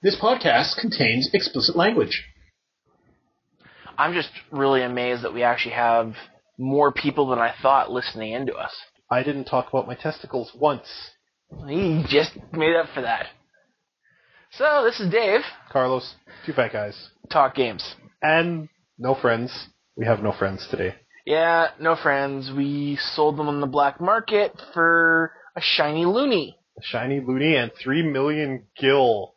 This podcast contains explicit language. I'm just really amazed that we actually have more people than I thought listening into us. I didn't talk about my testicles once. He just made up for that. So, this is Dave. Carlos, two fat guys. Talk games. And no friends. We have no friends today. Yeah, no friends. We sold them on the black market for a shiny loony. A shiny loony and 3 million gil.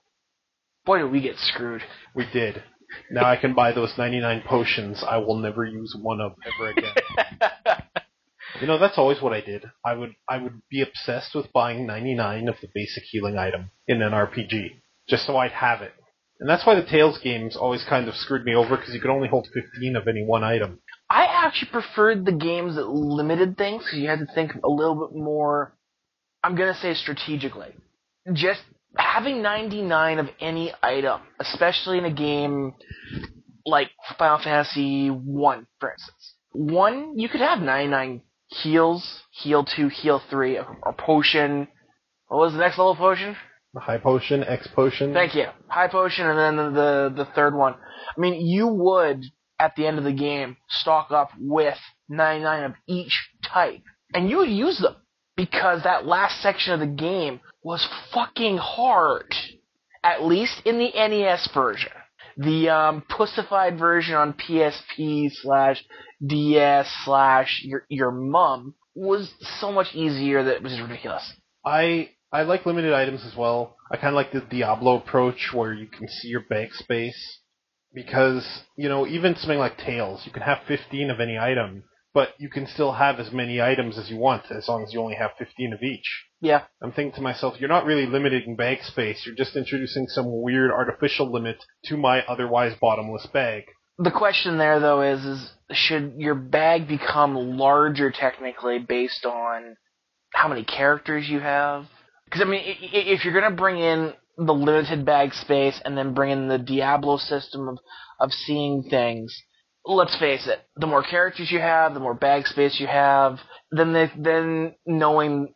Boy, did we get screwed. We did. Now I can buy those 99 potions I will never use one of ever again. You know, that's always what I did. I would be obsessed with buying 99 of the basic healing item in an RPG, just so I'd have it. And that's why the Tales games always kind of screwed me over, because you could only hold 15 of any one item. I actually preferred the games that limited things, because you had to think a little bit more, I'm going to say strategically. Just having 99 of any item, especially in a game like Final Fantasy 1, for instance. 1, you could have 99 heals, heal 2, heal 3, or potion. What was the next level potion? The high potion, X potion. Thank you. High potion, and then the third one. I mean, you would, at the end of the game, stock up with 99 of each type. And you would use them, because that last section of the game was fucking hard. At least in the NES version. The pussified version on PSP/DS/your mum was so much easier that it was ridiculous. I like limited items as well. I kind of like the Diablo approach where you can see your bag space. Because, you know, even something like Tales, you can have 15 of any item, but you can still have as many items as you want, as long as you only have 15 of each. Yeah. I'm thinking to myself, you're not really limiting bag space, you're just introducing some weird artificial limit to my otherwise bottomless bag. The question there, though, is should your bag become larger, technically, based on how many characters you have? Because, I mean, if you're going to bring in the limited bag space and then bring in the Diablo system of seeing things, let's face it, the more characters you have, the more bag space you have, then knowing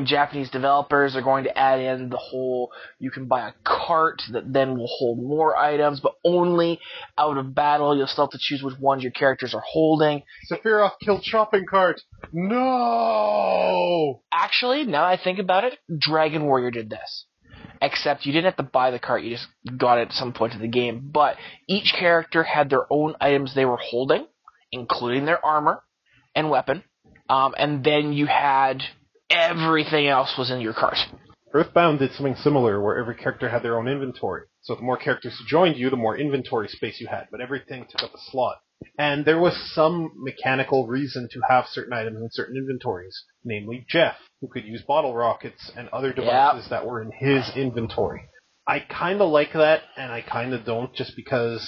Japanese developers are going to add in the whole, you can buy a cart that then will hold more items, but only out of battle. You'll still have to choose which ones your characters are holding. Sephiroth killed shopping cart! No! Actually, now I think about it, Dragon Warrior did this. Except you didn't have to buy the cart, you just got it at some point in the game. But each character had their own items they were holding, including their armor and weapon. And then you had everything else was in your cart. Earthbound did something similar, where every character had their own inventory. So the more characters who joined you, the more inventory space you had, but everything took up a slot. And there was some mechanical reason to have certain items in certain inventories, namely Jeff, who could use bottle rockets and other devices that were in his inventory. I kind of like that, and I kind of don't, just because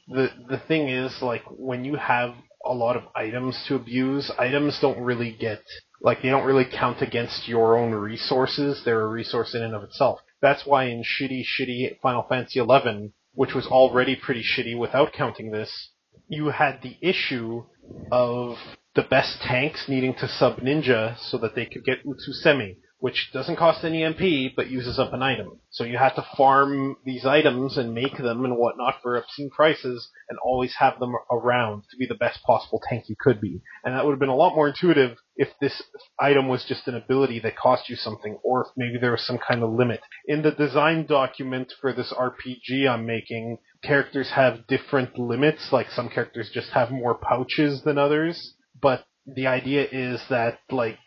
the thing is, like, when you have a lot of items to abuse, items don't really get, like, they don't really count against your own resources. They're a resource in and of itself. That's why in shitty Final Fantasy XI, which was already pretty shitty without counting this, you had the issue of the best tanks needing to sub-ninja so that they could get Utsusemi, which doesn't cost any MP, but uses up an item. So you had to farm these items and make them and whatnot for obscene prices, and always have them around to be the best possible tank you could be. And that would have been a lot more intuitive if this item was just an ability that cost you something, or if maybe there was some kind of limit. In the design document for this RPG I'm making, characters have different limits, like some characters just have more pouches than others, but the idea is that, like,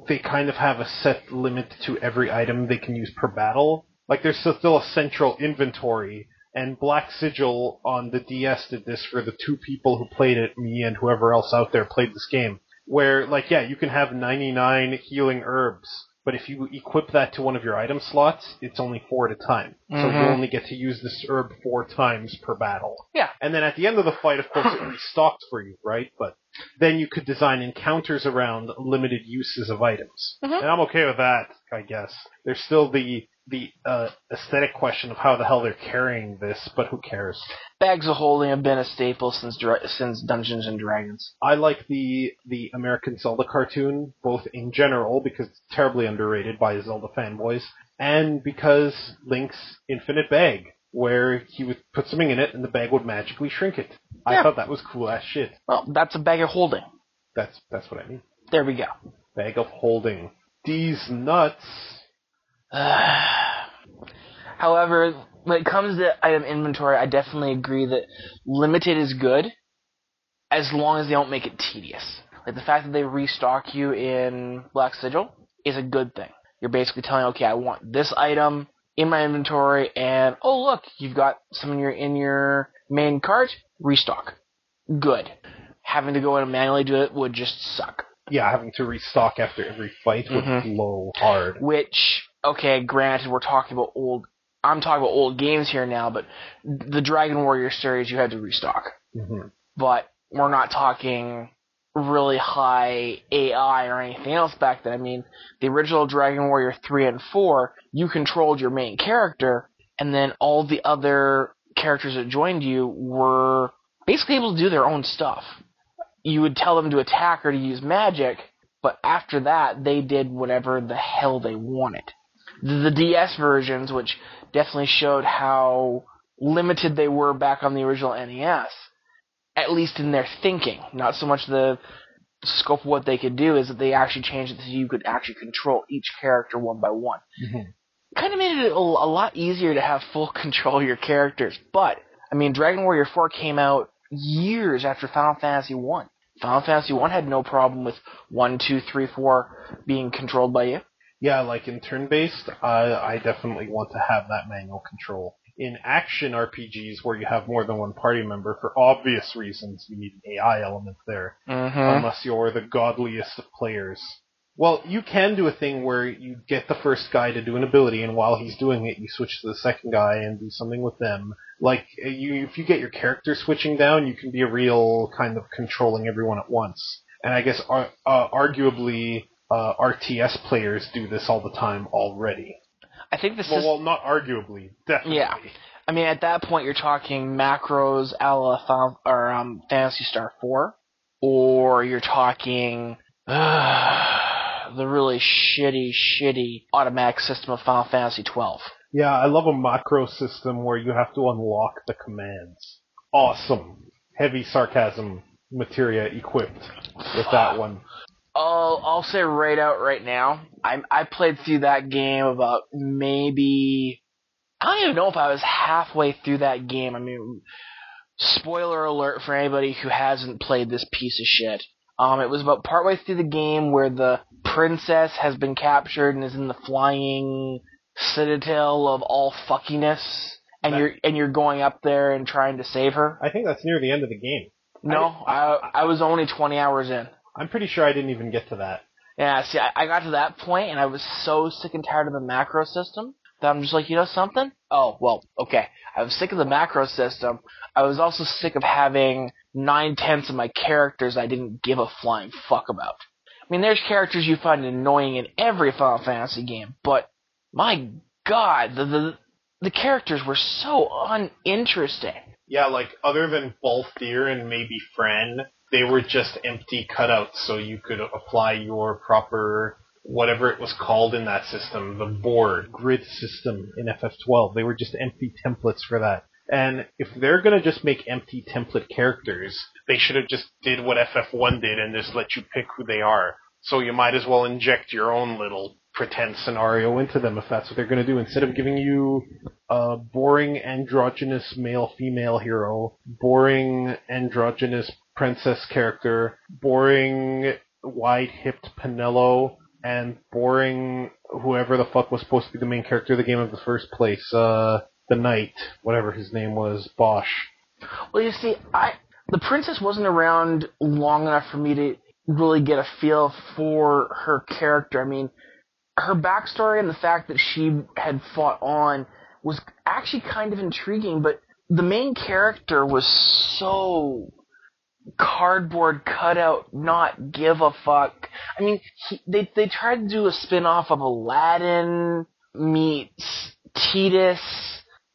they kind of have a set limit to every item they can use per battle. Like, there's still a central inventory, and Black Sigil on the DS did this for the 2 people who played it, me and whoever else out there played this game, where, like, yeah, you can have 99 healing herbs, but if you equip that to one of your item slots, it's only 4 at a time. So you only get to use this herb 4 times per battle. Yeah. And then at the end of the fight, of course, it restocks for you, right? But then you could design encounters around limited uses of items. And I'm okay with that, I guess. There's still the aesthetic question of how the hell they're carrying this, but who cares? Bags of holding have been a staple since Dungeons and Dragons. I like the American Zelda cartoon, both in general, because it's terribly underrated by Zelda fanboys, and because Link's infinite bag, where he would put something in it and the bag would magically shrink it. I thought that was cool as shit. Well, that's a bag of holding. That's what I mean. There we go. Bag of holding. These nuts. However, when it comes to item inventory, I definitely agree that limited is good, as long as they don't make it tedious. Like the fact that they restock you in Black Sigil is a good thing. You're basically telling, okay, I want this item in my inventory, and oh look, you've got some in your main cart, restock. Good. Having to go in and manually do it would just suck. Yeah, having to restock after every fight would blow hard. Which, okay, granted, I'm talking about old games here now, but the Dragon Warrior series you had to restock. Mm-hmm. But we're not talking really high AI or anything else back then. I mean, the original Dragon Warrior 3 and 4, you controlled your main character, and then all the other characters that joined you were basically able to do their own stuff. You would tell them to attack or to use magic, but after that, they did whatever the hell they wanted. The DS versions, which definitely showed how limited they were back on the original NES, at least in their thinking, not so much the scope of what they could do, is that they actually changed it so you could actually control each character one by one. Mm-hmm. Kind of made it a lot easier to have full control of your characters, but, I mean, Dragon Warrior 4 came out years after Final Fantasy 1. Final Fantasy 1 had no problem with 1, 2, 3, 4 being controlled by you. Yeah, like in turn-based, I definitely want to have that manual control. In action RPGs where you have more than one party member, for obvious reasons, you need an AI element there. Mm-hmm. Unless you're the godliest of players. Well, you can do a thing where you get the first guy to do an ability, and while he's doing it, you switch to the second guy and do something with them. Like, if you get your character switching down, you can be a real kind of controlling everyone at once. And I guess, arguably, RTS players do this all the time already. I think this well, not arguably, definitely. Yeah. I mean, at that point, you're talking macros a la Phantasy Star 4, or you're talking the really shitty automatic system of Final Fantasy 12. Yeah, I love a macro system where you have to unlock the commands. Awesome. Heavy sarcasm materia equipped with that one. I'll say right now, I played through that game about maybe... I don't even know if I was halfway through that game. I mean, spoiler alert for anybody who hasn't played this piece of shit. It was about partway through the game where the princess has been captured and is in the flying citadel of all fuckiness, and you're going up there and trying to save her. I think that's near the end of the game. No, I was only 20 hours in. I'm pretty sure I didn't even get to that. Yeah, see, I got to that point, and I was so sick and tired of the macro system that I'm just like, you know something? Oh, well, okay. I was sick of the macro system. I was also sick of having 9/10 of my characters I didn't give a flying fuck about. I mean, there's characters you find annoying in every Final Fantasy game, but my god, the characters were so uninteresting. Yeah, like, other than Balthier and maybe Fran, they were just empty cutouts, so you could apply your proper, whatever it was called in that system, the board, grid system in FF12. They were just empty templates for that. And if they're gonna just make empty template characters, they should have just did what FF1 did and just let you pick who they are. So you might as well inject your own little pretend scenario into them if that's what they're gonna do. Instead of giving you a boring androgynous male-female hero, boring androgynous princess character, boring wide-hipped Penelo, and boring whoever the fuck was supposed to be the main character of the game in the first place, the knight, whatever his name was, Bosch. Well, you see, the princess wasn't around long enough for me to really get a feel for her character. I mean, her backstory and the fact that she had fought on was actually kind of intriguing, but the main character was so cardboard cutout, not give a fuck. I mean, they tried to do a spin-off of Aladdin meets Tidus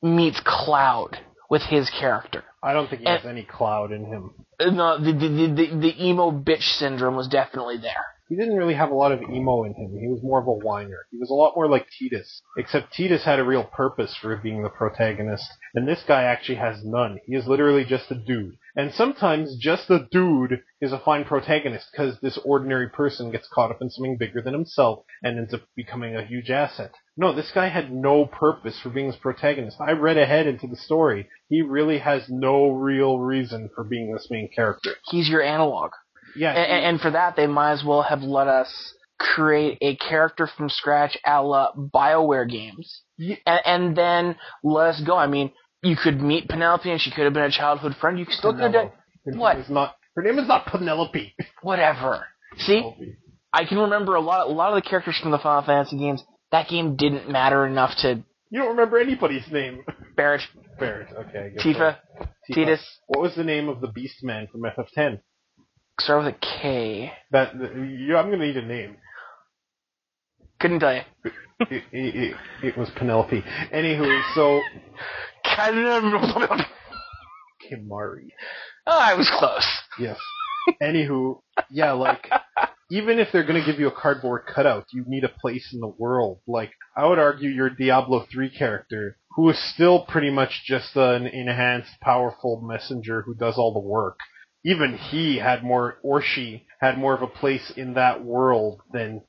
meets Cloud with his character. I don't think he has any Cloud in him. No, the emo bitch syndrome was definitely there. he didn't really have a lot of emo in him. He was more of a whiner. He was a lot more like Tidus, except Tidus had a real purpose for being the protagonist, and this guy actually has none. He is literally just a dude. And sometimes just a dude is a fine protagonist, because this ordinary person gets caught up in something bigger than himself and ends up becoming a huge asset. No, this guy had no purpose for being his protagonist. I read ahead into the story. He really has no real reason for being this main character. He's your analog. Yeah. And for that, they might as well have let us create a character from scratch a la BioWare games. Yeah. And then let us go. I mean, you could meet Penelope and she could have been a childhood friend. You could still could have done... What? Her name is not Penelope. Whatever. See? I can remember a lot of the characters from the Final Fantasy games. That game didn't matter enough to... You don't remember anybody's name. Barrett. Okay. I guess Tifa. Tidus. What was the name of the Beast Man from FF10? Start with a K. I'm going to need a name. Couldn't tell you. It was Penelope. Anywho, so... Kimari. Oh, I was close. Yes. Anywho, yeah, like... Even if they're going to give you a cardboard cutout, you need a place in the world. Like, I would argue your Diablo 3 character, who is still pretty much just an enhanced, powerful messenger who does all the work. Even he had more, or she, had more of a place in that world than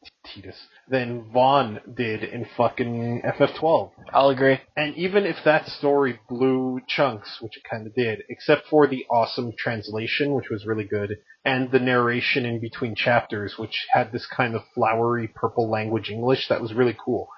Vaughn did in fucking FF12. I'll agree. And even if that story blew chunks, which it kind of did, except for the awesome translation, which was really good, and the narration in between chapters, which had this kind of flowery purple language English that was really cool.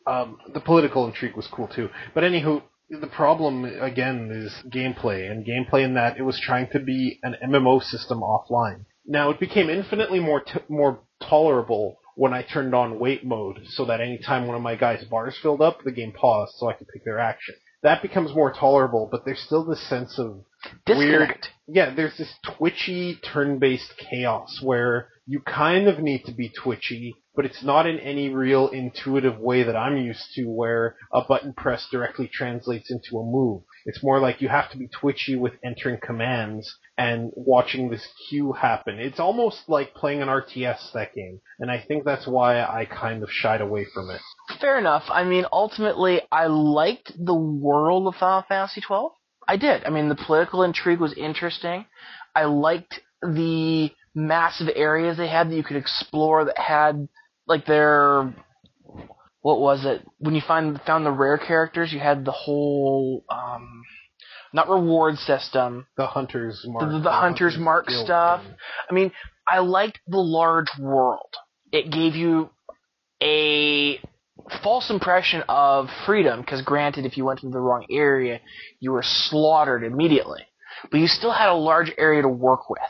The political intrigue was cool too. But anywho, the problem, again, is gameplay, and gameplay in that it was trying to be an MMO system offline. Now, it became infinitely more tolerable when I turned on wait mode, so that any time one of my guys' bars filled up, the game paused so I could pick their action. That becomes more tolerable, but there's still this sense of weird... Yeah, there's this twitchy, turn-based chaos where you kind of need to be twitchy, but it's not in any real intuitive way that I'm used to where a button press directly translates into a move. It's more like you have to be twitchy with entering commands and watching this queue happen. It's almost like playing an RTS, that game, and I think that's why I kind of shied away from it. Fair enough. I mean, ultimately, I liked the world of Final Fantasy XII. I did. I mean, the political intrigue was interesting. I liked the massive areas they had that you could explore that had, like, their... What was it? When you found the rare characters, you had the whole... not reward system. The Hunter's Mark. The Hunter's Mark stuff. I mean, I liked the large world. It gave you a false impression of freedom, because granted, if you went into the wrong area, you were slaughtered immediately. But you still had a large area to work with.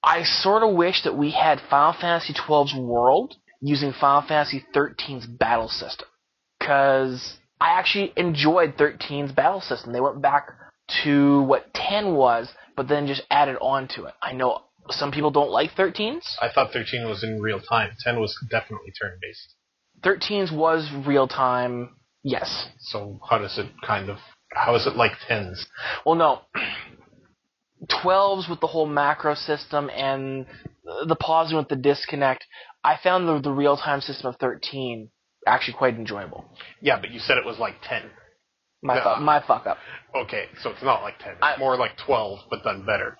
I sort of wish that we had Final Fantasy XII's world using Final Fantasy XIII's battle system. Because I actually enjoyed 13's battle system. They went back to what 10 was, but then just added on to it. I know some people don't like 13's. I thought 13 was in real time. 10 was definitely turn-based. 13's was real-time, yes. So how is it like 10's? Well, no. 12's with the whole macro system and the pausing with the disconnect, I found the real-time system of 13 actually quite enjoyable. Yeah, but you said it was like 10. My fuck up. Okay, so it's not like 10. It's more like 12, but done better.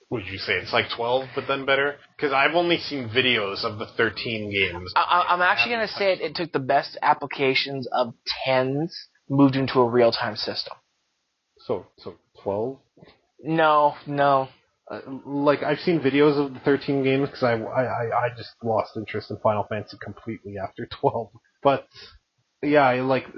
Would you say it's like 12, but done better? Because I've only seen videos of the 13 games. I'm actually going to say it took the best applications of 10's, moved into a real-time system. So 12? No. Like, I've seen videos of the 13 games, because I just lost interest in Final Fantasy completely after 12. But... yeah,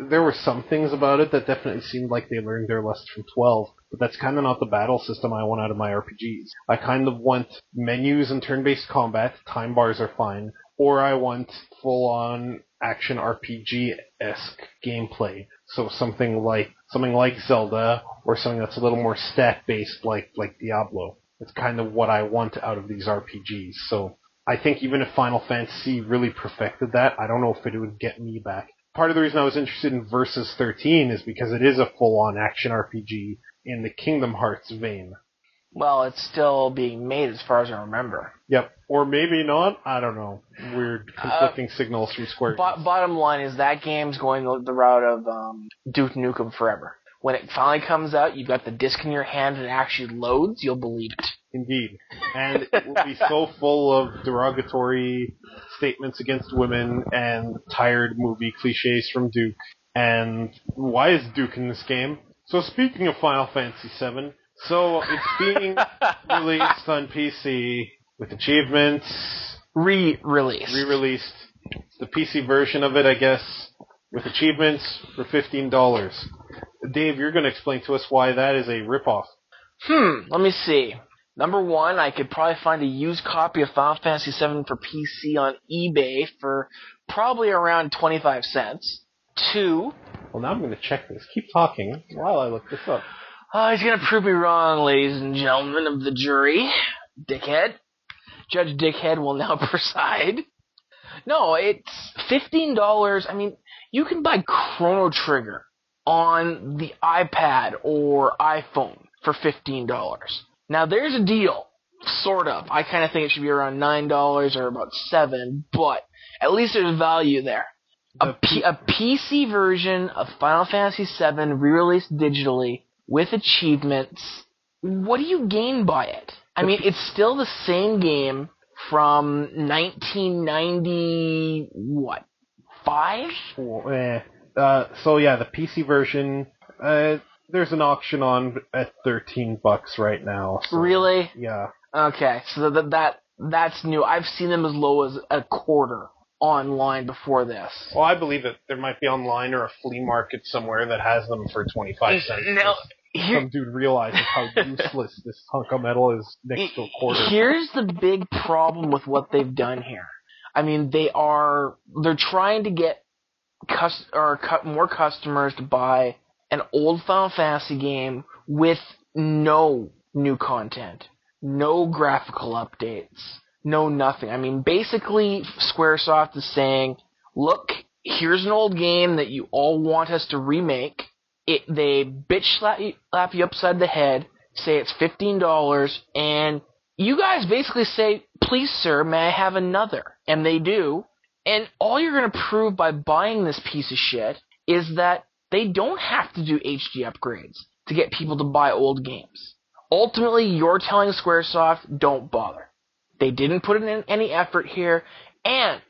there were some things about it that definitely seemed like they learned their lesson from 12, but that's kind of not the battle system I want out of my RPGs. I kind of want menus and turn-based combat, time bars are fine, or I want full-on action RPG-esque gameplay. So something like Zelda, or something that's a little more stat-based like Diablo. It's kind of what I want out of these RPGs, so I think even if Final Fantasy really perfected that, I don't know if it would get me back. Part of the reason I was interested in Versus 13 is because it is a full-on action RPG in the Kingdom Hearts vein. Well, it's still being made as far as I remember. Yep. Or maybe not. I don't know. Weird conflicting signals from Square. Bottom line is that game's going the route of Duke Nukem Forever. When it finally comes out, you've got the disc in your hand and it actually loads, you'll believe it. Indeed. And it will be so full of derogatory statements against women and tired movie cliches from Duke. And why is Duke in this game? So speaking of Final Fantasy VII, so it's being released on PC with achievements. Re-released. It's the PC version of it, I guess, with achievements for $15. Dave, you're going to explain to us why that is a ripoff. Let me see. Number one, I could probably find a used copy of Final Fantasy VII for PC on eBay for probably around 25 cents. Two... Well, now I'm going to check this. Keep talking while I look this up. He's going to prove me wrong, ladies and gentlemen of the jury. Dickhead. Judge Dickhead will now preside. No, it's $15. I mean, you can buy Chrono Trigger on the iPad or iPhone for $15. Now, there's a deal, sort of. I kind of think it should be around $9 or about $7, but at least there's value there. A PC version of Final Fantasy VII re-released digitally with achievements. What do you gain by it? I mean, it's still the same game from 1990, what, 5? So yeah, the PC version, there's an auction on at $13 right now. So, really? Yeah. Okay, so that's new. I've seen them as low as a quarter online before this. Well, I believe that there might be online or a flea market somewhere that has them for 25 cents. Now, some dude realizes how useless this hunk of metal is next to a quarter. Here's the big problem with what they've done here. I mean, they're trying to get more customers to buy an old Final Fantasy game with no new content, no graphical updates, no nothing. I mean, basically, Squaresoft is saying, look, here's an old game that you all want us to remake. They bitch slap you upside the head, say it's $15, and you guys basically say, please, sir, may I have another? And they do. And all you're going to prove by buying this piece of shit is that they don't have to do HD upgrades to get people to buy old games. Ultimately, you're telling Squaresoft, don't bother. They didn't put in any effort here, and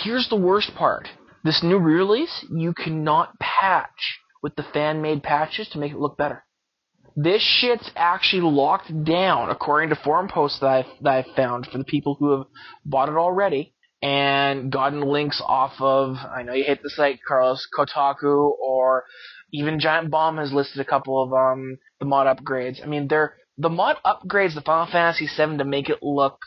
here's the worst part. This new re-release, you cannot patch with the fan-made patches to make it look better. This shit's actually locked down, according to forum posts that I've found for the people who have bought it already and gotten links off of, I know you hate the site, Carlos, Kotaku, or even Giant Bomb has listed a couple of the mod upgrades. I mean, the mod upgrades to Final Fantasy VII to make it look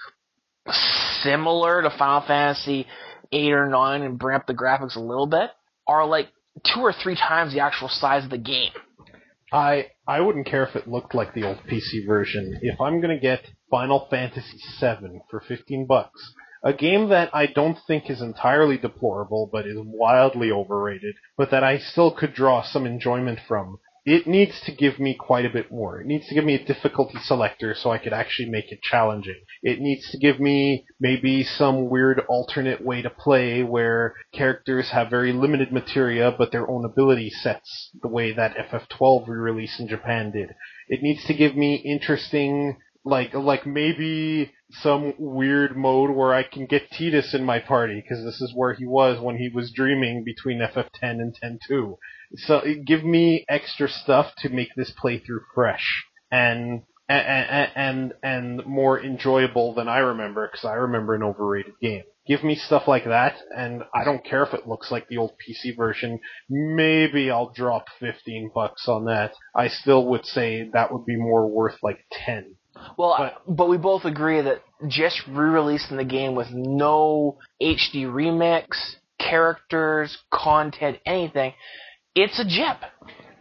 similar to Final Fantasy 8 or 9 and bring up the graphics a little bit are like 2 or 3 times the actual size of the game. I wouldn't care if it looked like the old PC version. If I'm going to get Final Fantasy VII for $15, a game that I don't think is entirely deplorable, but is wildly overrated, but that I still could draw some enjoyment from, it needs to give me quite a bit more. It needs to give me a difficulty selector so I could actually make it challenging. It needs to give me maybe some weird alternate way to play where characters have very limited materia but their own ability sets, the way that FF12 re-release in Japan did. It needs to give me interesting, like maybe some weird mode where I can get Tidus in my party, because this is where he was when he was dreaming between FF10 and 10-2. So give me extra stuff to make this playthrough fresh and more enjoyable than I remember, because I remember an overrated game. Give me stuff like that, and I don't care if it looks like the old PC version. Maybe I'll drop $15 on that. I still would say that would be more worth like 10. Well, but we both agree that just re-releasing the game with no HD remix, characters, content, anything, it's a jip.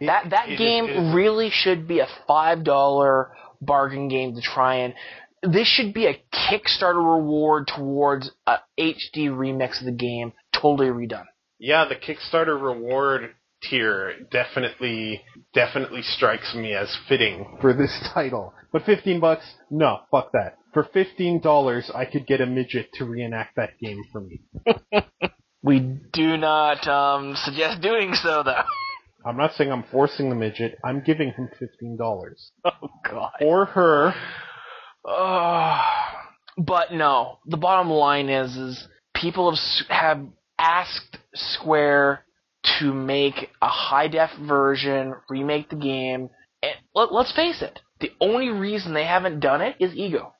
That game really should be a $5 bargain game to try and... This should be a Kickstarter reward towards a HD remix of the game, totally redone. Yeah, the Kickstarter reward tier definitely strikes me as fitting for this title. But $15? No, fuck that. For $15, I could get a midget to reenact that game for me. We do not suggest doing so, though. I'm not saying I'm forcing the midget. I'm giving him $15. Oh, God. Or her. But no, the bottom line is people have asked Square to make a high-def version, remake the game, and let's face it, the only reason they haven't done it is ego.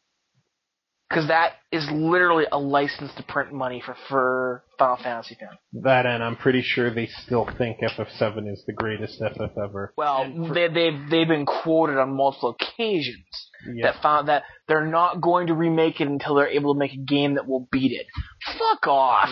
Because that is literally a license to print money for Final Fantasy fans. That, and I'm pretty sure they still think FF7 is the greatest FF ever. Well, they've been quoted on multiple occasions that they're not going to remake it until they're able to make a game that will beat it. Fuck off!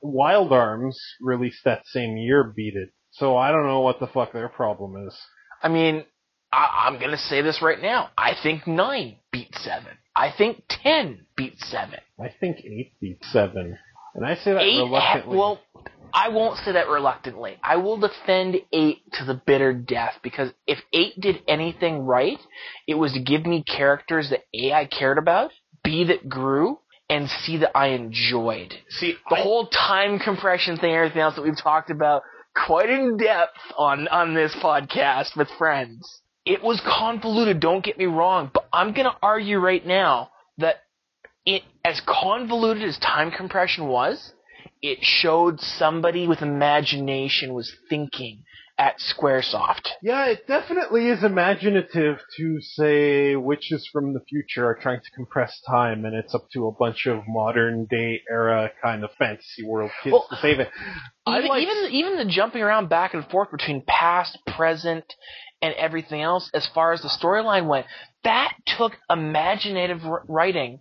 Wild Arms released that same year, beat it. So I don't know what the fuck their problem is. I mean, I'm going to say this right now. I think 9 beat 7. I think 10 beat 7. I think 8 beat 7. And I say that reluctantly. Well, I won't say that reluctantly. I will defend 8 to the bitter death, because if 8 did anything right, it was to give me characters that A, I cared about, B, that grew, and C, that I enjoyed. See, the whole time compression thing, everything else that we've talked about quite in depth on this podcast with friends. It was convoluted, don't get me wrong, but I'm going to argue right now that it, as convoluted as time compression was, it showed somebody with imagination was thinking at Squaresoft. Yeah, it definitely is imaginative to say witches from the future are trying to compress time, and it's up to a bunch of modern day era kind of fantasy world kids to save it. Even the jumping around back and forth between past, present, and everything else, as far as the storyline went, that took imaginative writing.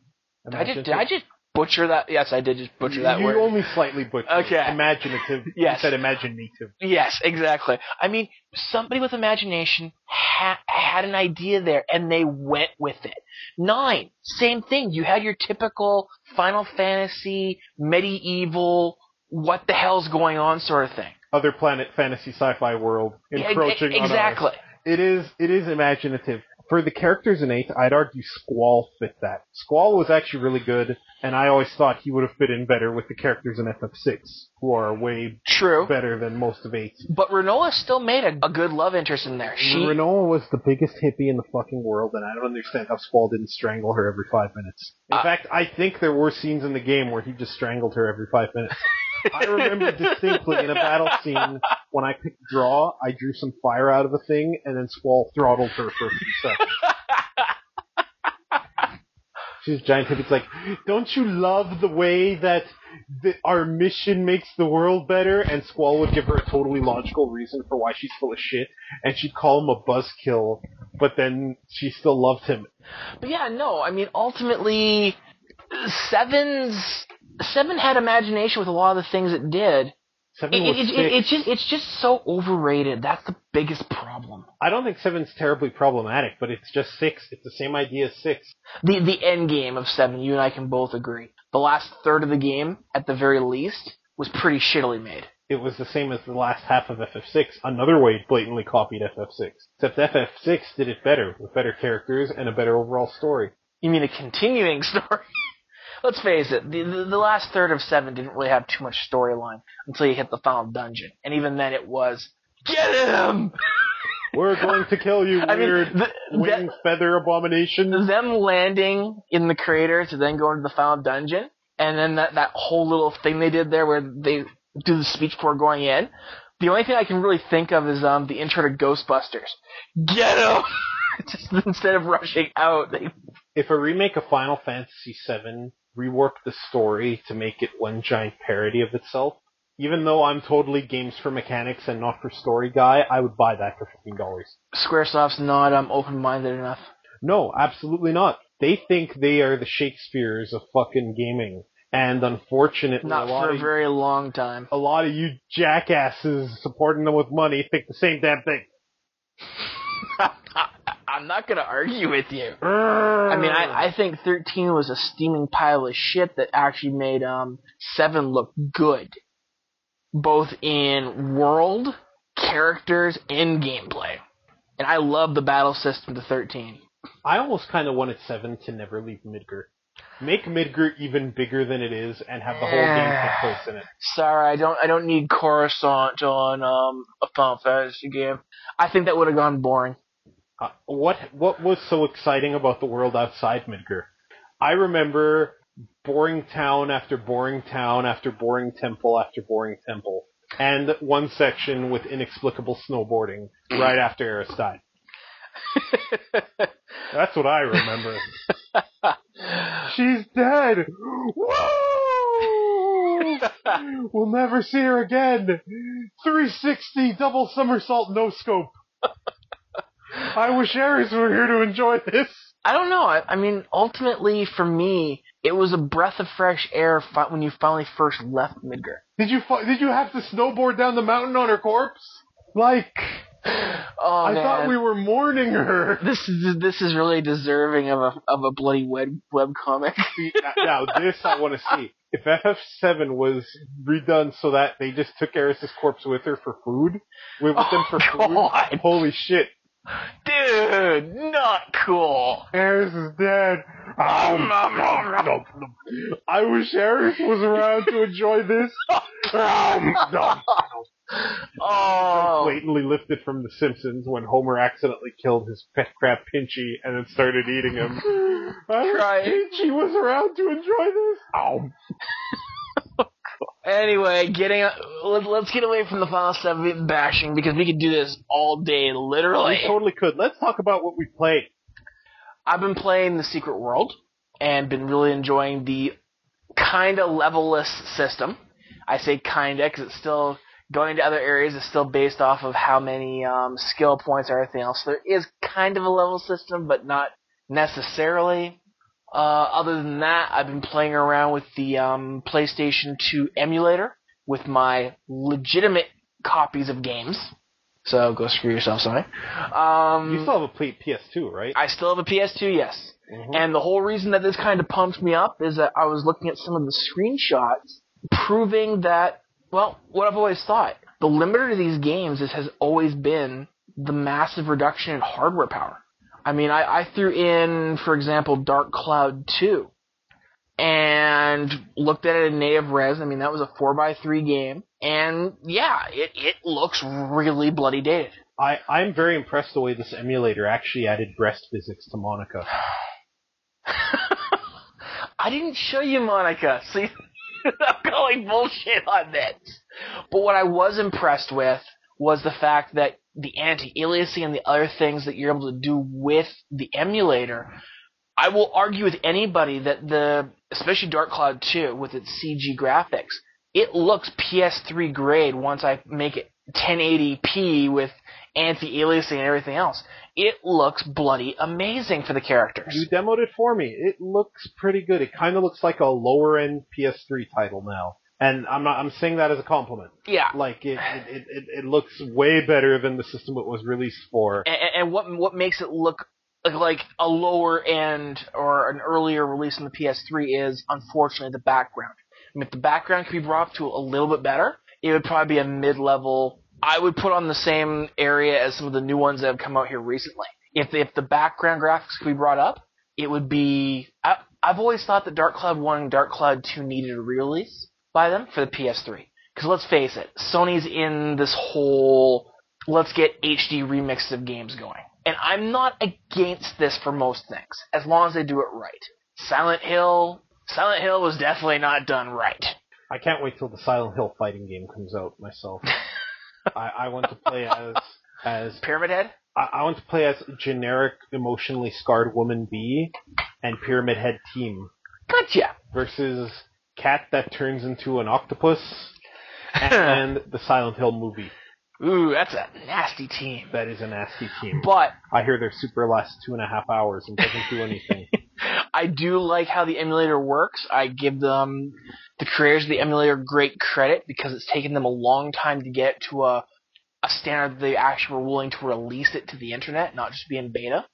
Did I just butcher that? Yes, I did just butcher that word. You only slightly butchered. Okay. Imaginative. Yes. You said imaginative. Yes, exactly. I mean, somebody with imagination had an idea there, and they went with it. 9, same thing. You had your typical Final Fantasy, medieval, what the hell's going on sort of thing. Other planet fantasy sci-fi world encroaching on ours. It is imaginative. For the characters in 8, I'd argue Squall fit that. Squall was actually really good, and I always thought he would have fit in better with the characters in FF6, who are way better than most of 8. But Renoa still made a good love interest in there. Renoa was the biggest hippie in the fucking world, and I don't understand how Squall didn't strangle her every 5 minutes. In fact, I think there were scenes in the game where he just strangled her every 5 minutes. I remember distinctly in a battle scene, when I picked draw, I drew some fire out of a thing, and then Squall throttled her for a few seconds. She's giant hippie. It's like, don't you love the way that our mission makes the world better? And Squall would give her a totally logical reason for why she's full of shit, and she'd call him a buzzkill, but then she still loved him. But yeah, no, I mean, ultimately, 7 had imagination with a lot of the things it did. It's just so overrated. That's the biggest problem. I don't think 7's terribly problematic, but it's just 6. It's the same idea as 6. The end game of 7, you and I can both agree. The last third of the game, at the very least, was pretty shittily made. It was the same as the last half of FF6. Another way blatantly copied FF6. Except FF6 did it better, with better characters and a better overall story. You mean a continuing story? Let's face it, the last third of 7 didn't really have too much storyline until you hit the final dungeon. And even then it was, get him! We're going to kill you, weird wing feather abomination. Them landing in the crater to then go into the final dungeon, and then that whole little thing they did there where they do the speech before going in. The only thing I can really think of is the intro to Ghostbusters. Get him! Just instead of rushing out, If a remake of Final Fantasy VII reworked the story to make it one giant parody of itself, even though I'm totally games for mechanics and not for story guy, I would buy that for $15. Squaresoft's not open-minded enough. No, absolutely not. They think they are the Shakespeares of fucking gaming. And unfortunately, not for a very long time. A lot of you jackasses supporting them with money think the same damn thing. I'm not going to argue with you. I mean, I think 13 was a steaming pile of shit that actually made 7 look good. Both in world, characters, and gameplay. And I love the battle system to 13. I almost kind of wanted 7 to never leave Midgar. Make Midgar even bigger than it is, and have the whole game take place in it. Sorry, I don't need Coruscant on a Final Fantasy game. I think that would have gone boring. What was so exciting about the world outside Midgar? I remember boring town after boring town after boring temple after boring temple, and one section with inexplicable snowboarding right after Eris died. That's what I remember. She's dead! Woo! We'll never see her again! 360 double somersault no scope. I wish Eris were here to enjoy this. I don't know. I mean, ultimately, for me, it was a breath of fresh air when you finally first left Midgar. Did you have to snowboard down the mountain on her corpse? Like, I thought we were mourning her. This is really deserving of a bloody web comic. Now this I want to see. If FF7 was redone so that they just took Eris' corpse with her for food, food, holy shit. Dude, not cool. Eris is dead. I wish Eris was around to enjoy this. Blatantly lifted from The Simpsons when Homer accidentally killed his pet crab Pinchy and then started eating him. Pinchy was around to enjoy this. Anyway, let's get away from the Final 7 bashing because we could do this all day, literally. We totally could. Let's talk about what we played. I've been playing The Secret World and been really enjoying the kinda levelless system. I say kinda because it's still going to other areas. It's still based off of how many skill points and everything else. So there is kind of a level system, but not necessarily. Other than that, I've been playing around with the PlayStation 2 emulator with my legitimate copies of games. So go screw yourself, Sony. You still have a PS2, right? I still have a PS2, yes. Mm-hmm. And the whole reason that this kind of pumped me up is that I was looking at some of the screenshots proving that, well, what I've always thought. The limiter to these games has always been the massive reduction in hardware power. I mean, I threw in, for example, Dark Cloud 2 and looked at it in native res. I mean, that was a 4x3 game. And, yeah, it looks really bloody dated. I'm very impressed the way this emulator actually added breast physics to Monica. I didn't show you Monica. See, I'm calling bullshit on this. But what I was impressed with was the fact that the anti-aliasing and the other things that you're able to do with the emulator, I will argue with anybody that especially Dark Cloud 2 with its CG graphics, it looks PS3 grade once I make it 1080p with anti-aliasing and everything else. It looks bloody amazing for the characters. You demoed it for me. It looks pretty good. It kind of looks like a lower-end PS3 title now. And I'm saying that as a compliment. Yeah. Like, it looks way better than the system it was released for. And what makes it look like a lower end or an earlier release on the PS3 is, unfortunately, the background. I mean, if the background could be brought up to a little bit better, it would probably be a mid-level. I would put on the same area as some of the new ones that have come out here recently. If the background graphics could be brought up, it would be... I've always thought that Dark Cloud 1 and Dark Cloud 2 needed a re-release by them for the PS3. Because let's face it, Sony's in this whole let's get HD remixes of games going. And I'm not against this for most things, as long as they do it right. Silent Hill was definitely not done right. I can't wait till the Silent Hill fighting game comes out myself. I want to play as Pyramid Head? I want to play as generic, emotionally scarred woman B and Pyramid Head team. Gotcha! Versus cat that turns into an octopus and the Silent Hill movie. Ooh, that's a nasty team. That is a nasty team. But I hear their super lasts 2.5 hours and doesn't do anything. I do like how the emulator works. I give them, the creators of the emulator, great credit because it's taken them a long time to get to a standard that they actually were willing to release it to the internet, not just be in beta.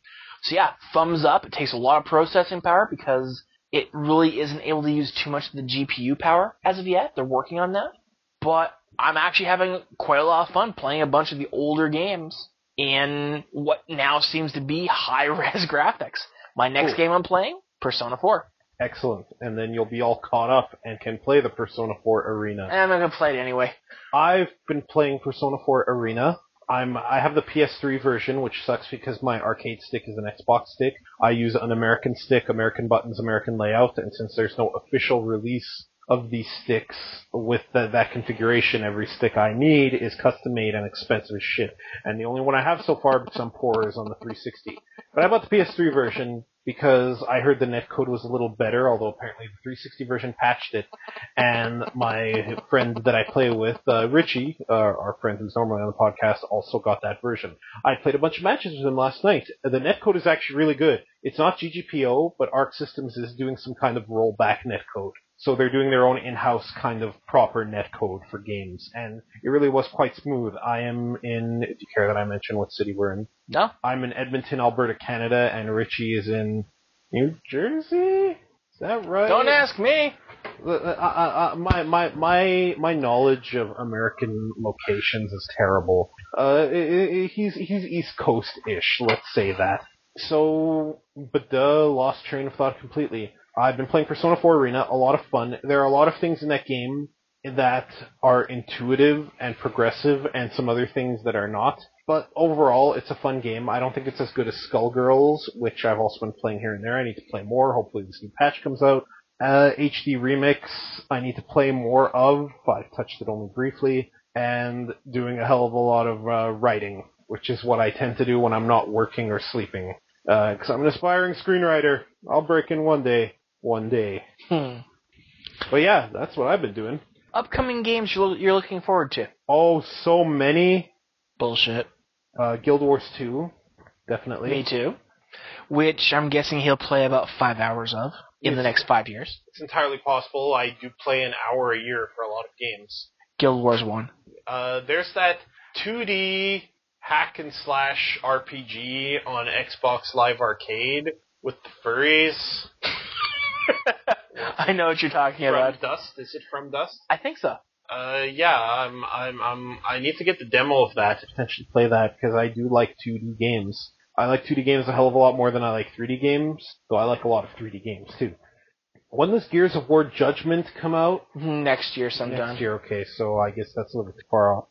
So yeah, thumbs up. It takes a lot of processing power because it really isn't able to use too much of the GPU power as of yet. They're working on that. But I'm actually having quite a lot of fun playing a bunch of the older games in what now seems to be high-res graphics. My next game I'm playing, Persona 4. Excellent. And then you'll be all caught up and can play the Persona 4 Arena. I'm not going to play it anyway. I've been playing Persona 4 Arena. I have the PS3 version, which sucks because my arcade stick is an Xbox stick. I use an American stick, American buttons, American layout, and since there's no official release of these sticks with that configuration, every stick I need is custom made and expensive as shit. And the only one I have so far, because I'm poor, is on the 360. But I bought the PS3 version because I heard the netcode was a little better, although apparently the 360 version patched it. And my friend that I play with, Richie, our friend who's normally on the podcast, also got that version. I played a bunch of matches with him last night. The netcode is actually really good. It's not GGPO, but Arc Systems is doing some kind of rollback netcode. So they're doing their own in-house kind of proper netcode for games, and it really was quite smooth. I am in, do you care that I mention what city we're in? No. I'm in Edmonton, Alberta, Canada, and Richie is in New Jersey? Is that right? Don't ask me! My knowledge of American locations is terrible. He's East Coast-ish, let's say that. So, but lost train of thought completely. I've been playing Persona 4 Arena, a lot of fun. There are a lot of things in that game that are intuitive and progressive, and some other things that are not. But overall, it's a fun game. I don't think it's as good as Skullgirls, which I've also been playing here and there. I need to play more. Hopefully this new patch comes out. HD Remix, I need to play more of. I've touched it only briefly. And doing a hell of a lot of writing, which is what I tend to do when I'm not working or sleeping. Because I'm an aspiring screenwriter. I'll break in one day. One day. But yeah, that's what I've been doing. Upcoming games you're looking forward to? Oh, so many. Bullshit. Guild Wars 2, definitely. Me too. Which I'm guessing he'll play about 5 hours of in the next 5 years. It's entirely possible. I do play an hour a year for a lot of games. Guild Wars 1. There's that 2D hack and slash RPG on Xbox Live Arcade with the furries. I know what you're talking about. From Dust? Is it From Dust? I think so. Yeah, I need to get the demo of that to potentially play that, because I do like 2D games. I like 2D games a hell of a lot more than I like 3D games, though I like a lot of 3D games too. When does Gears of War Judgment come out? Next year sometime. Next year, okay, so I guess that's a little bit too far off.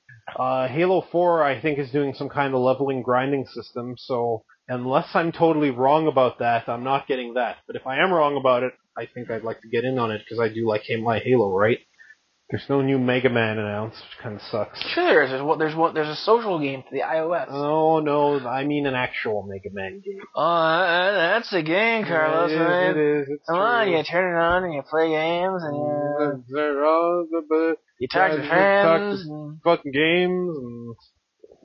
Halo 4, I think, is doing some kind of leveling grinding system, so unless I'm totally wrong about that, I'm not getting that. But if I am wrong about it, I think I'd like to get in on it, because I do like my Halo, right? There's no new Mega Man announced, which kind of sucks. Sure, there's a social game for the iOS. Oh, no, I mean an actual Mega Man game. Oh, that's a game, Carlos, right? It is, it's Come true. on, you turn it on and you play games and you talk to friends. Fucking games and...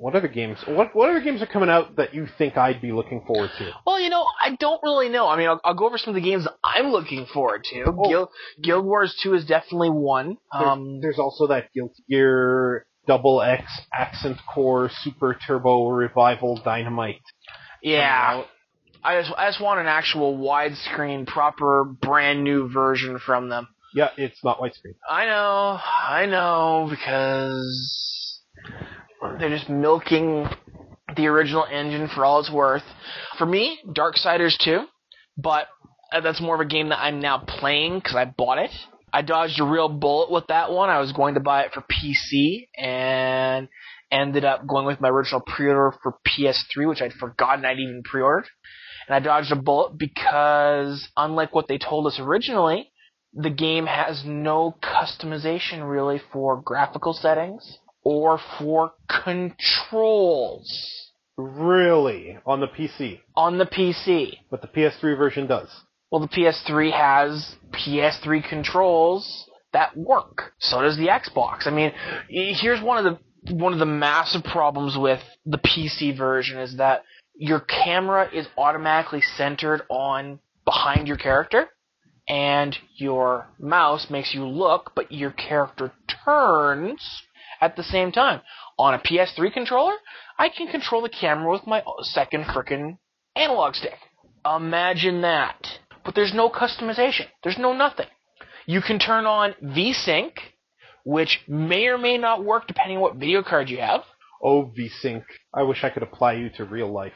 What other games? What other games are coming out that you think I'd be looking forward to? Well, I don't really know. I mean, I'll go over some of the games that I'm looking forward to. Oh. Guild Wars 2 is definitely one. There's also that Guilty Gear XX Accent Core Super Turbo Revival Dynamite. Yeah. I just want an actual widescreen, proper, brand new version from them. Yeah, it's not widescreen. I know, because they're just milking the original engine for all it's worth. For me, Darksiders 2, but that's more of a game that I'm now playing because I bought it. I dodged a real bullet with that one. I was going to buy it for PC and ended up going with my original pre-order for PS3, which I'd forgotten I'd even pre-ordered. And I dodged a bullet because, unlike what they told us originally, the game has no customization really for graphical settings or for controls. Really? On the PC? On the PC. But the PS3 version does. Well, the PS3 has PS3 controls that work. So does the Xbox. I mean, here's one of the massive problems with the PC version is that your camera is automatically centered on behind your character, and your mouse makes you look, but your character turns at the same time. On a PS3 controller, I can control the camera with my second frickin' analog stick. Imagine that. But there's no customization. There's no nothing. You can turn on VSync, which may or may not work depending on what video card you have, Oh, VSync, I wish I could apply you to real life.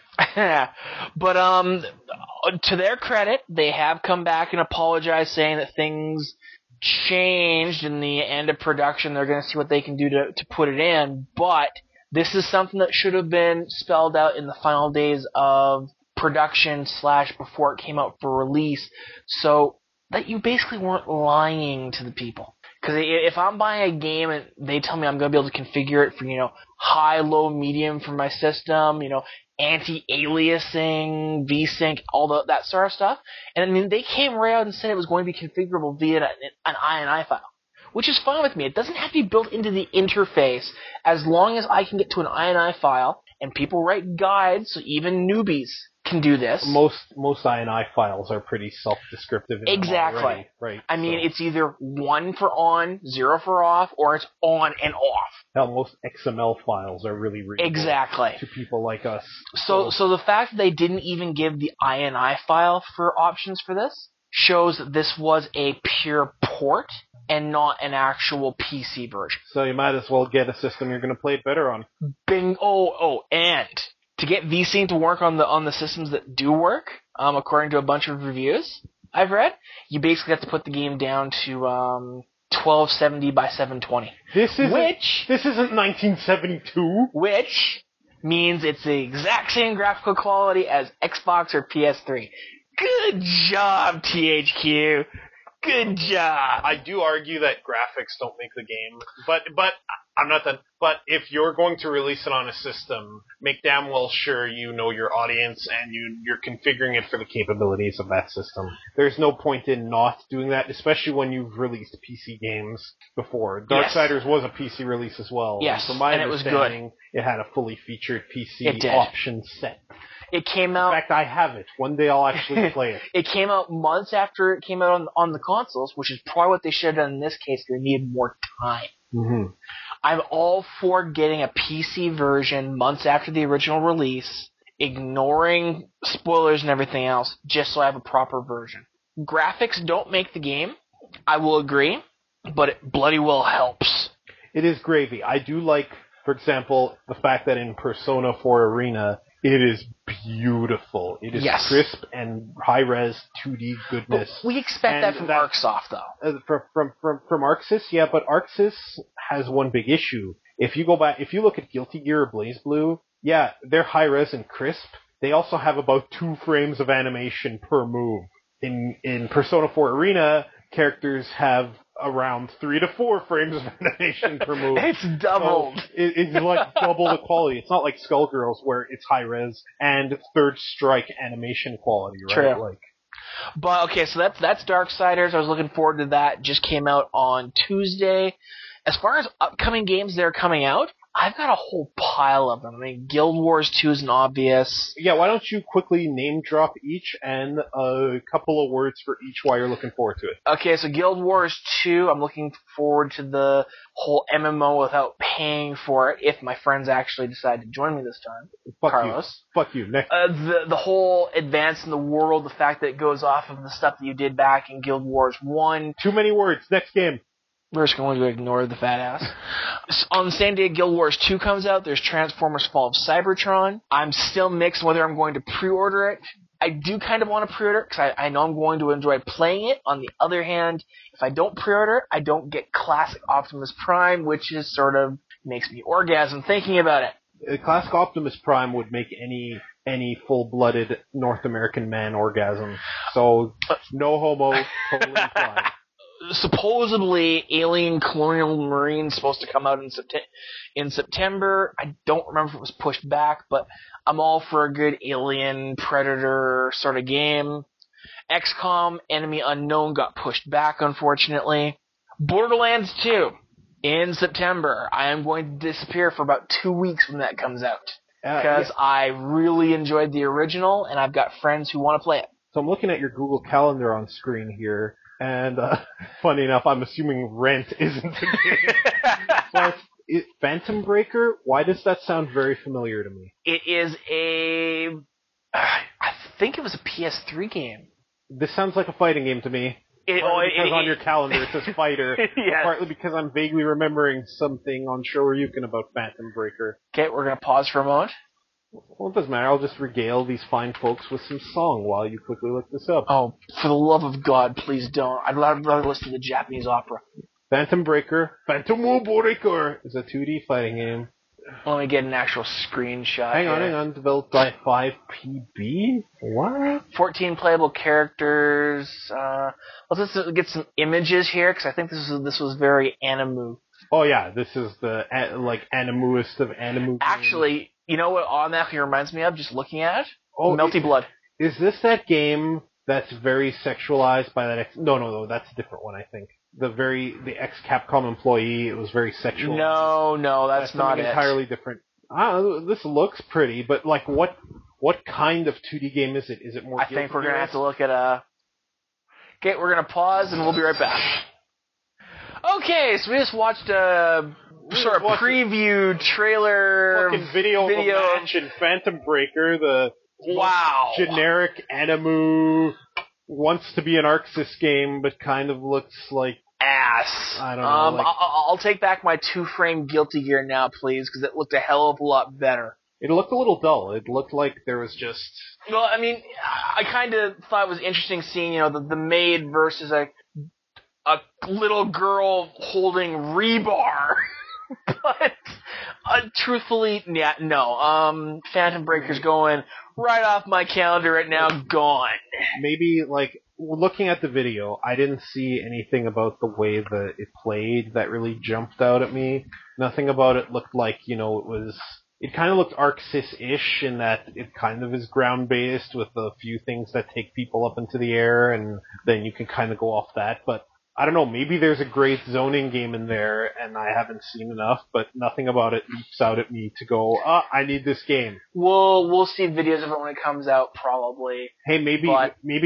But to their credit, they have come back and apologized, saying that things changed in the end of production. They're going to see what they can do to put it in, but this is something that should have been spelled out in the final days of production / before it came out for release, so that you basically weren't lying to the people. Because if I'm buying a game and they tell me I'm going to be able to configure it for, high, low, medium for my system, anti-aliasing, VSync, all that sort of stuff, and I mean, they came right out and said it was going to be configurable via an INI file, which is fine with me. It doesn't have to be built into the interface as long as I can get to an INI file, and people write guides, so even newbies can do this. Most INI files are pretty self-descriptive. Exactly. Right. I mean, it's either 1 for on, 0 for off, or it's on and off. Hell, most XML files are really readable exactly to people like us. So the fact that they didn't even give the INI file for options for this shows that this was a pure port and not an actual PC version. So you might as well get a system you're going to play it better on. Bing! And to get VSync to work on the systems that do work, according to a bunch of reviews I've read, you basically have to put the game down to 1270 by 720. This isn't 1972. Which means it's the exact same graphical quality as Xbox or PS3. Good job, THQ. Good job. I do argue that graphics don't make the game, but I'm not done. But if you're going to release it on a system, make damn well sure you know your audience and you're configuring it for the capabilities of that system. There's no point in not doing that, especially when you've released PC games before. Darksiders was a PC release as well. Yes, from my and understanding, it had a fully featured PC option set. It came out. In fact, I have it. One day I'll actually play it. It came out months after it came out on the consoles, which is probably what they should have done in this case. They needed more time. Mm-hmm. I'm all for getting a PC version months after the original release, ignoring spoilers and everything else, just so I have a proper version. Graphics don't make the game, I will agree, but it bloody well helps. It is gravy. I do like, for example, the fact that in Persona 4 Arena, it is beautiful. It is crisp and high-res 2D goodness. But we expect that from ArcSoft, though. From ArcSys, yeah, but ArcSys has one big issue. If you look at Guilty Gear or BlazBlue, yeah, they're high-res and crisp. They also have about 2 frames of animation per move. In Persona 4 Arena, characters have around 3 to 4 frames of animation per move. It's doubled. So it's like double the quality. It's not like Skullgirls where it's high res and third strike animation quality, right? True. But okay, so that's Darksiders. I was looking forward to that. Just came out on Tuesday. As far as upcoming games that are coming out, I've got a whole pile of them. I mean, Guild Wars 2 is an obvious. Yeah, why don't you quickly name drop each and a couple of words for each while you're looking forward to it. Okay, so Guild Wars 2, I'm looking forward to the whole MMO without paying for it, if my friends actually decide to join me this time. Carlos. Fuck you. Next. The whole advance in the world, the fact that it goes off of the stuff that you did back in Guild Wars 1. Too many words. Next game. We're just going to ignore the fat ass. On the same day Guild Wars 2 comes out, there's Transformers Fall of Cybertron. I'm still mixed whether I'm going to pre-order it. I do kind of want to pre-order it because I know I'm going to enjoy playing it. On the other hand, if I don't pre-order it, I don't get classic Optimus Prime, which is sort of makes me orgasm thinking about it. Classic Optimus Prime would make any full-blooded North American man orgasm. So, no homo, totally fine. Supposedly, Alien Colonial Marine's supposed to come out in September. I don't remember if it was pushed back, but I'm all for a good Alien Predator sort of game. XCOM Enemy Unknown got pushed back, unfortunately. Borderlands 2 in September. I am going to disappear for about 2 weeks when that comes out. Because I really enjoyed the original, and I've got friends who want to play it. So I'm looking at your Google Calendar on screen here. And, funny enough, I'm assuming Rent isn't the game. So Phantom Breaker, why does that sound very familiar to me? It is I think it was a PS3 game. This sounds like a fighting game to me. Partly because on your calendar it says fighter. Yes. Partly because I'm vaguely remembering something on Shoryuken about Phantom Breaker. Okay, we're going to pause for a moment. Well, it doesn't matter. I'll just regale these fine folks with some song while you quickly look this up. Oh, for the love of God, please don't. I'd rather listen to the Japanese opera. Phantom Breaker. Phantom Breaker is a 2D fighting game. Let me get an actual screenshot. Hang on. Developed by 5PB? What? 14 playable characters. Let's just get some images here, because I think this was very anime. Oh yeah, this is the animuist of anime. Actually, you know what automatically reminds me of, just looking at it? Oh, Melty Blood. Is this that game that's very sexualized by that No, that's a different one, I think. The ex-Capcom employee, it was very sexual. No, that's not it. Entirely different. This looks pretty, but like what kind of 2D game is it? Is it more I think we're going to have to look at Okay, we're going to pause and we'll be right back. Okay, so we just watched a sort of preview trailer fucking video of a match in Phantom Breaker, the generic anime wants to be an Arc Sys game, but kind of looks like ass. I don't know. I'll take back my 2-frame Guilty Gear now, please, because it looked a hell of a lot better. It looked a little dull. It looked like there was just... Well, I mean, I kind of thought it was interesting seeing, the maid versus a little girl holding rebar. But, truthfully, yeah, no. Phantom Breaker's going right off my calendar right now, gone. Maybe, looking at the video, I didn't see anything about the way that it played that really jumped out at me. Nothing about it looked like, it kind of looked Arc Sys-ish in that it kind of is ground-based with a few things that take people up into the air, and then you can kind of go off that, but I don't know, maybe there's a great zoning game in there, and I haven't seen enough, but nothing about it leaps out at me to go, I need this game. We'll see videos of it when it comes out, probably. Hey, maybe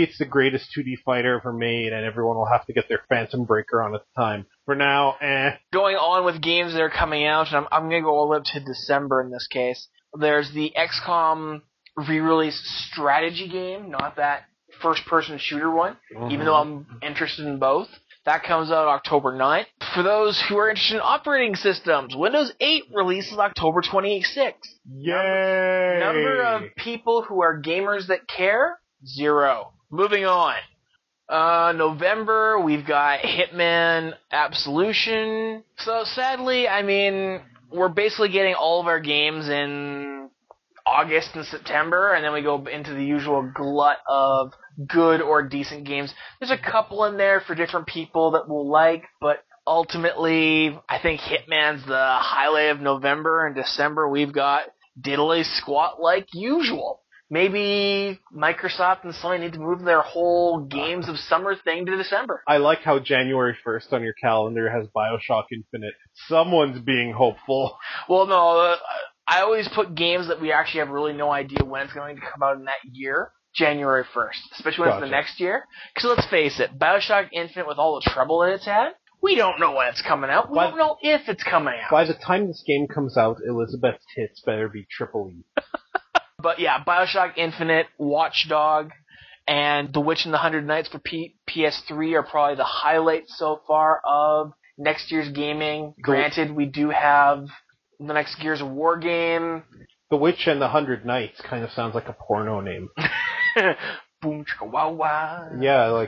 it's the greatest 2D fighter ever made, and everyone will have to get their Phantom Breaker on at the time. For now, Going on with games that are coming out, and I'm going to go all the way up to December in this case. There's the XCOM re-release strategy game, not that first-person shooter one, even though I'm interested in both. That comes out October 9th. For those who are interested in operating systems, Windows 8 releases October 26th. Yay! Number of people who are gamers that care? 0. Moving on. November, we've got Hitman Absolution. So sadly, I mean, we're basically getting all of our games in August and September, and then we go into the usual glut of good or decent games. There's a couple in there for different people that we'll like, but ultimately, I think Hitman's the highlight of November. And December, we've got diddly squat like usual. Maybe Microsoft and Sony need to move their whole games of summer thing to December. I like how January 1st on your calendar has BioShock Infinite. Someone's being hopeful. Well, no, I always put games that we actually have really no idea when it's going to come out in that year. January 1st, especially when it's the next year. Because let's face it, BioShock Infinite, with all the trouble that it's had, we don't know when it's coming out. We don't know if it's coming out. By the time this game comes out, Elizabeth's tits better be triple E. But yeah, BioShock Infinite, Watchdog, and The Witch and the 100 Nights for PS3 are probably the highlights so far of next year's gaming. Granted, we do have the next Gears of War game. The Witch and the 100 Nights kind of sounds like a porno name. Boom chicka wow wow. Yeah,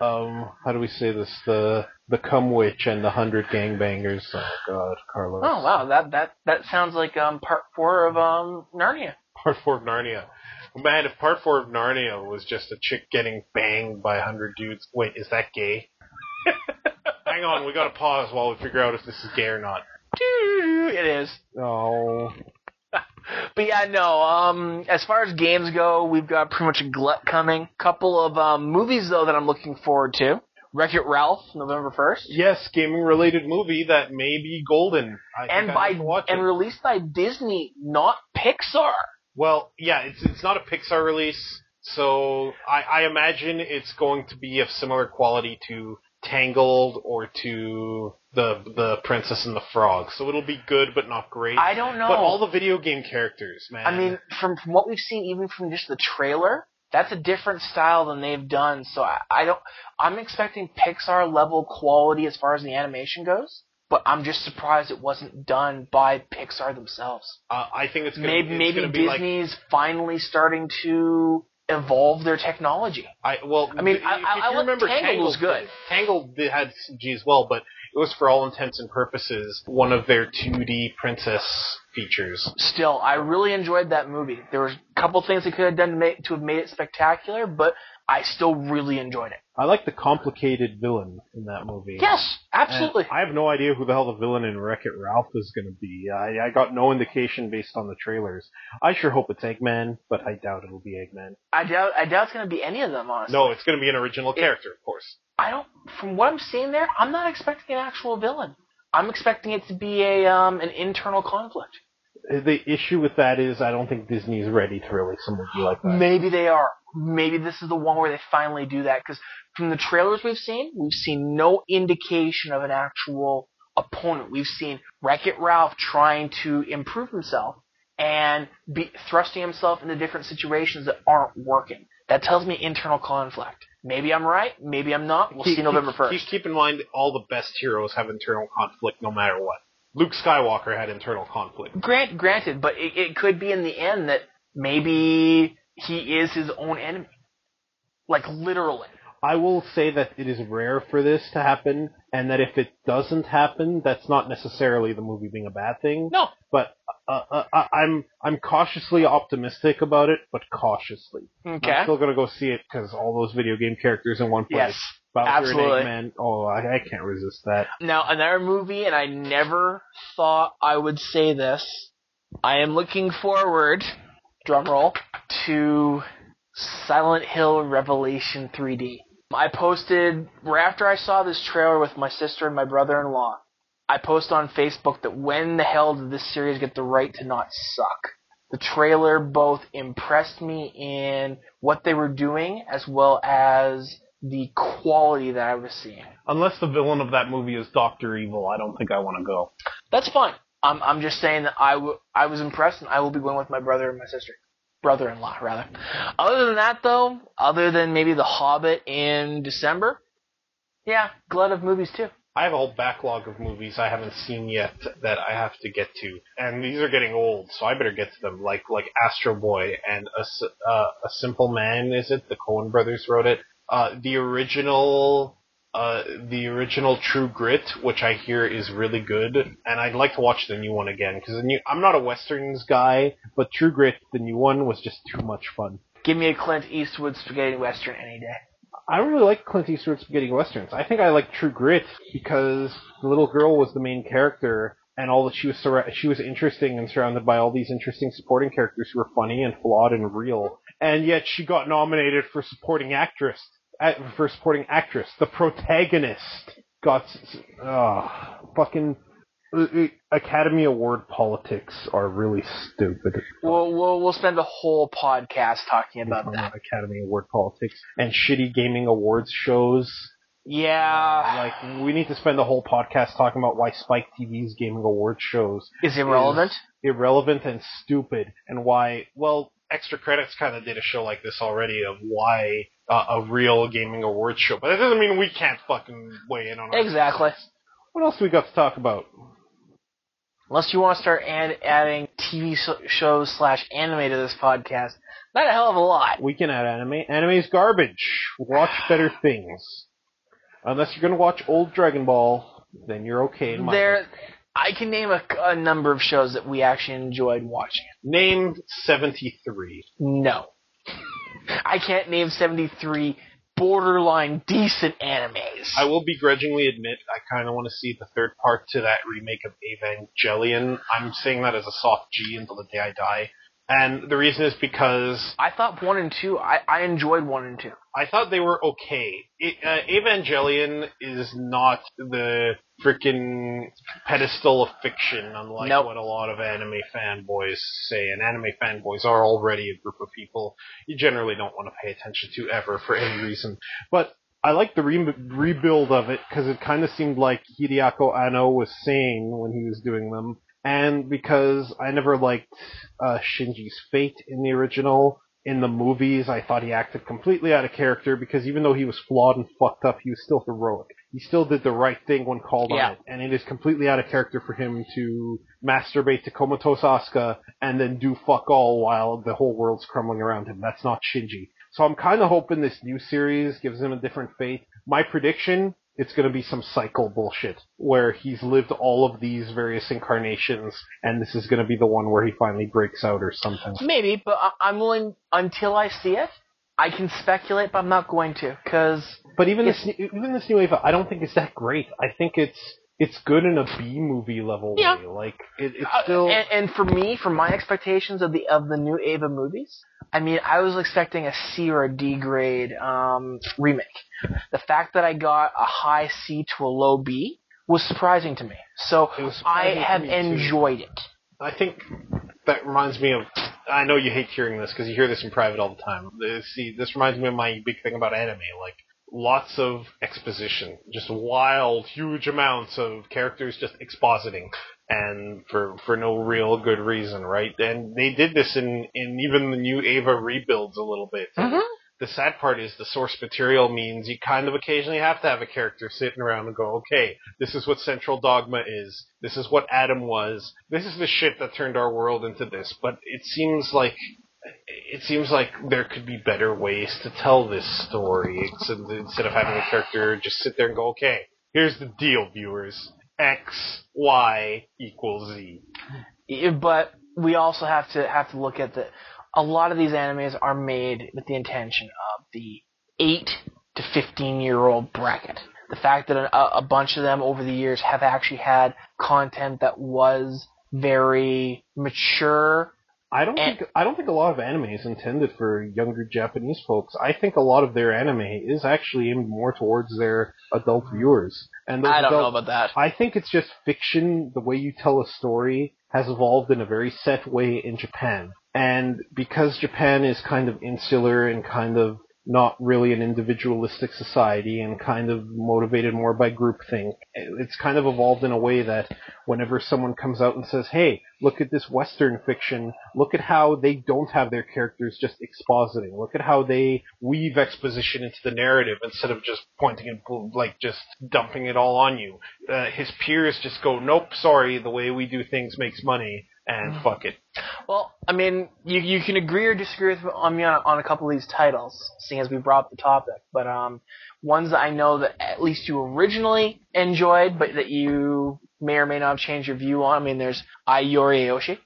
how do we say this? The Cum Witch and the 100 Gangbangers. Oh God, Carlos. Oh wow, that sounds like part 4 of Narnia. Part 4 of Narnia. Man, if part 4 of Narnia was just a chick getting banged by 100 dudes. Wait, is that gay? Hang on, we gotta pause while we figure out if this is gay or not. It is. Oh. But yeah, no, as far as games go, we've got pretty much a glut coming. Couple of movies, though, that I'm looking forward to. Wreck-It Ralph, November 1st. Yes, gaming-related movie that may be golden. And released by Disney, not Pixar. Well, yeah, it's not a Pixar release, so I imagine it's going to be of similar quality to Tangled or to the Princess and the Frog. So it'll be good, but not great. I don't know. But all the video game characters, man. I mean, from what we've seen, even from just the trailer, That's a different style than they've done, so I'm expecting Pixar level quality as far as the animation goes, but I'm just surprised it wasn't done by Pixar themselves. I think it's maybe Disney's finally starting to evolve their technology. I remember Tangled was good. Tangled had CG as well, but it was for all intents and purposes one of their 2D princess features. Still, I really enjoyed that movie. There was a couple things they could have done to have made it spectacular, but I still really enjoyed it. I like the complicated villain in that movie. Yes, absolutely. And I have no idea who the hell the villain in Wreck-It Ralph is going to be. I got no indication based on the trailers. I sure hope it's Eggman, but I doubt it'll be Eggman. I doubt it's going to be any of them, honestly. No, it's going to be an original character, of course. From what I'm seeing there, I'm not expecting an actual villain. I'm expecting it to be an internal conflict. The issue with that is I don't think Disney's ready to release a movie like that. Maybe they are. Maybe this is the one where they finally do that, because from the trailers we've seen no indication of an actual opponent. We've seen Wreck-It Ralph trying to improve himself and thrusting himself into different situations that aren't working. That tells me internal conflict. Maybe I'm right, maybe I'm not. We'll see November 1st. Keep in mind, all the best heroes have internal conflict no matter what. Luke Skywalker had internal conflict. Granted, but it could be in the end that maybe he is his own enemy. Like, literally. I will say that it is rare for this to happen, and that if it doesn't happen, that's not necessarily the movie being a bad thing. No. But I'm cautiously optimistic about it, but cautiously. Okay. I'm still going to go see it because all those video game characters in one place. Yes, Bowser absolutely. and Eggman. Oh, I can't resist that. Now, another movie, and I never thought I would say this, I am looking forward, drumroll, to Silent Hill Revelation 3D. I posted, right after I saw this trailer with my sister and my brother-in-law, I posted on Facebook that when the hell did this series get the right to not suck? The trailer both impressed me in what they were doing as well as the quality that I was seeing. Unless the villain of that movie is Dr. Evil, I don't think I want to go. That's fine. I'm just saying that I was impressed, and I will be going with my brother and my sister. Brother-in-law, rather. Other than that, though, other than maybe The Hobbit in December, yeah, glad of movies, too. I have a whole backlog of movies I haven't seen yet that I have to get to, and these are getting old, so I better get to them. Like Astro Boy and A Simple Man, is it? The Coen Brothers wrote it. The original True Grit, which I hear is really good, and I'd like to watch the new one again because I'm not a westerns guy, but True Grit, the new one, was just too much fun. Give me a Clint Eastwood spaghetti western any day. I don't really like Clint Eastwood spaghetti westerns. I think I like True Grit because the little girl was the main character, and all that she was interesting and surrounded by all these interesting supporting characters who were funny and flawed and real, and yet she got nominated for supporting actress. The protagonist got fucking Academy Award politics are really stupid. We'll spend a whole podcast talking about that. Academy Award politics and shitty gaming awards shows. Yeah. Like, we need to spend a whole podcast talking about why Spike TV's gaming awards shows is irrelevant. Irrelevant and stupid, and why, well, Extra Credits kind of did a show like this already of why a real gaming awards show, but that doesn't mean we can't fucking weigh in on it. Exactly. What else do we got to talk about? Unless you want to start adding TV shows / anime to this podcast, not a hell of a lot. We can add anime. Anime's garbage. Watch better things. Unless you're going to watch old Dragon Ball, then you're okay in my book. I can name a number of shows that we actually enjoyed watching. Name 73. No. I can't name 73 borderline decent animes. I will begrudgingly admit I kind of want to see the third part to that remake of Evangelion. I'm saying that as a soft G until the day I die. And the reason is because I thought 1 and 2, I enjoyed 1 and 2. I thought they were okay. Evangelion is not the freaking pedestal of fiction, unlike what a lot of anime fanboys say. And anime fanboys are already a group of people you generally don't want to pay attention to ever for any reason. But I like the rebuild of it because it kind of seemed like Hideaki Anno was sane when he was doing them. And because I never liked Shinji's fate in the original, In the movies, I thought he acted completely out of character because even though he was flawed and fucked up, he was still heroic. He still did the right thing when called on it. And it is completely out of character for him to masturbate to comatose Asuka and then do fuck all while the whole world's crumbling around him. That's not Shinji. So I'm kind of hoping this new series gives him a different fate. My prediction, it's going to be some cycle bullshit where he's lived all of these various incarnations and this is going to be the one where he finally breaks out or something. Maybe, but I'm willing, until I see it, I can speculate, but I'm not going to, because... But even this new Eva, I don't think it's that great. I think it's good in a B-movie level way. Like, it's still... And for me, for my expectations of the new Eva movies, I mean, I was expecting a C or a D grade remake. The fact that I got a high C to a low B was surprising to me. So I have enjoyed it. I think that reminds me of... I know you hate hearing this because you hear this in private all the time. This reminds me of my big thing about anime. Like, lots of exposition. Just wild, huge amounts of characters just expositing. And for no real good reason, right? And they did this in even the new Eva rebuilds a little bit. Mm-hmm. The sad part is the source material means you kind of occasionally have to have a character sitting around and go, okay, this is what Central Dogma is. This is what Adam was. This is the shit that turned our world into this. But it seems like there could be better ways to tell this story instead of having a character just sit there and go, okay, here's the deal, viewers. X, Y equals Z. But we also have to look at a lot of these animes are made with the intention of the 8 to 15-year-old bracket. The fact that a bunch of them over the years have actually had content that was very mature. I don't think a lot of anime is intended for younger Japanese folks. I think a lot of their anime is actually aimed more towards their adult viewers. And I don't know about that. I think it's just fiction. The way you tell a story has evolved in a very set way in Japan. And because Japan is kind of insular and kind of not really an individualistic society and kind of motivated more by groupthink, it's kind of evolved in a way that whenever someone comes out and says, hey, look at this Western fiction, look at how they don't have their characters just expositing. Look at how they weave exposition into the narrative instead of just pointing and like just dumping it all on you. His peers just go, nope, sorry, the way we do things makes money. And fuck it. Well, I mean, you can agree or disagree with me on a couple of these titles, seeing as we brought up the topic. But ones that I know that at least you originally enjoyed, but that you may or may not have changed your view on. I mean, there's Yori Aoshi.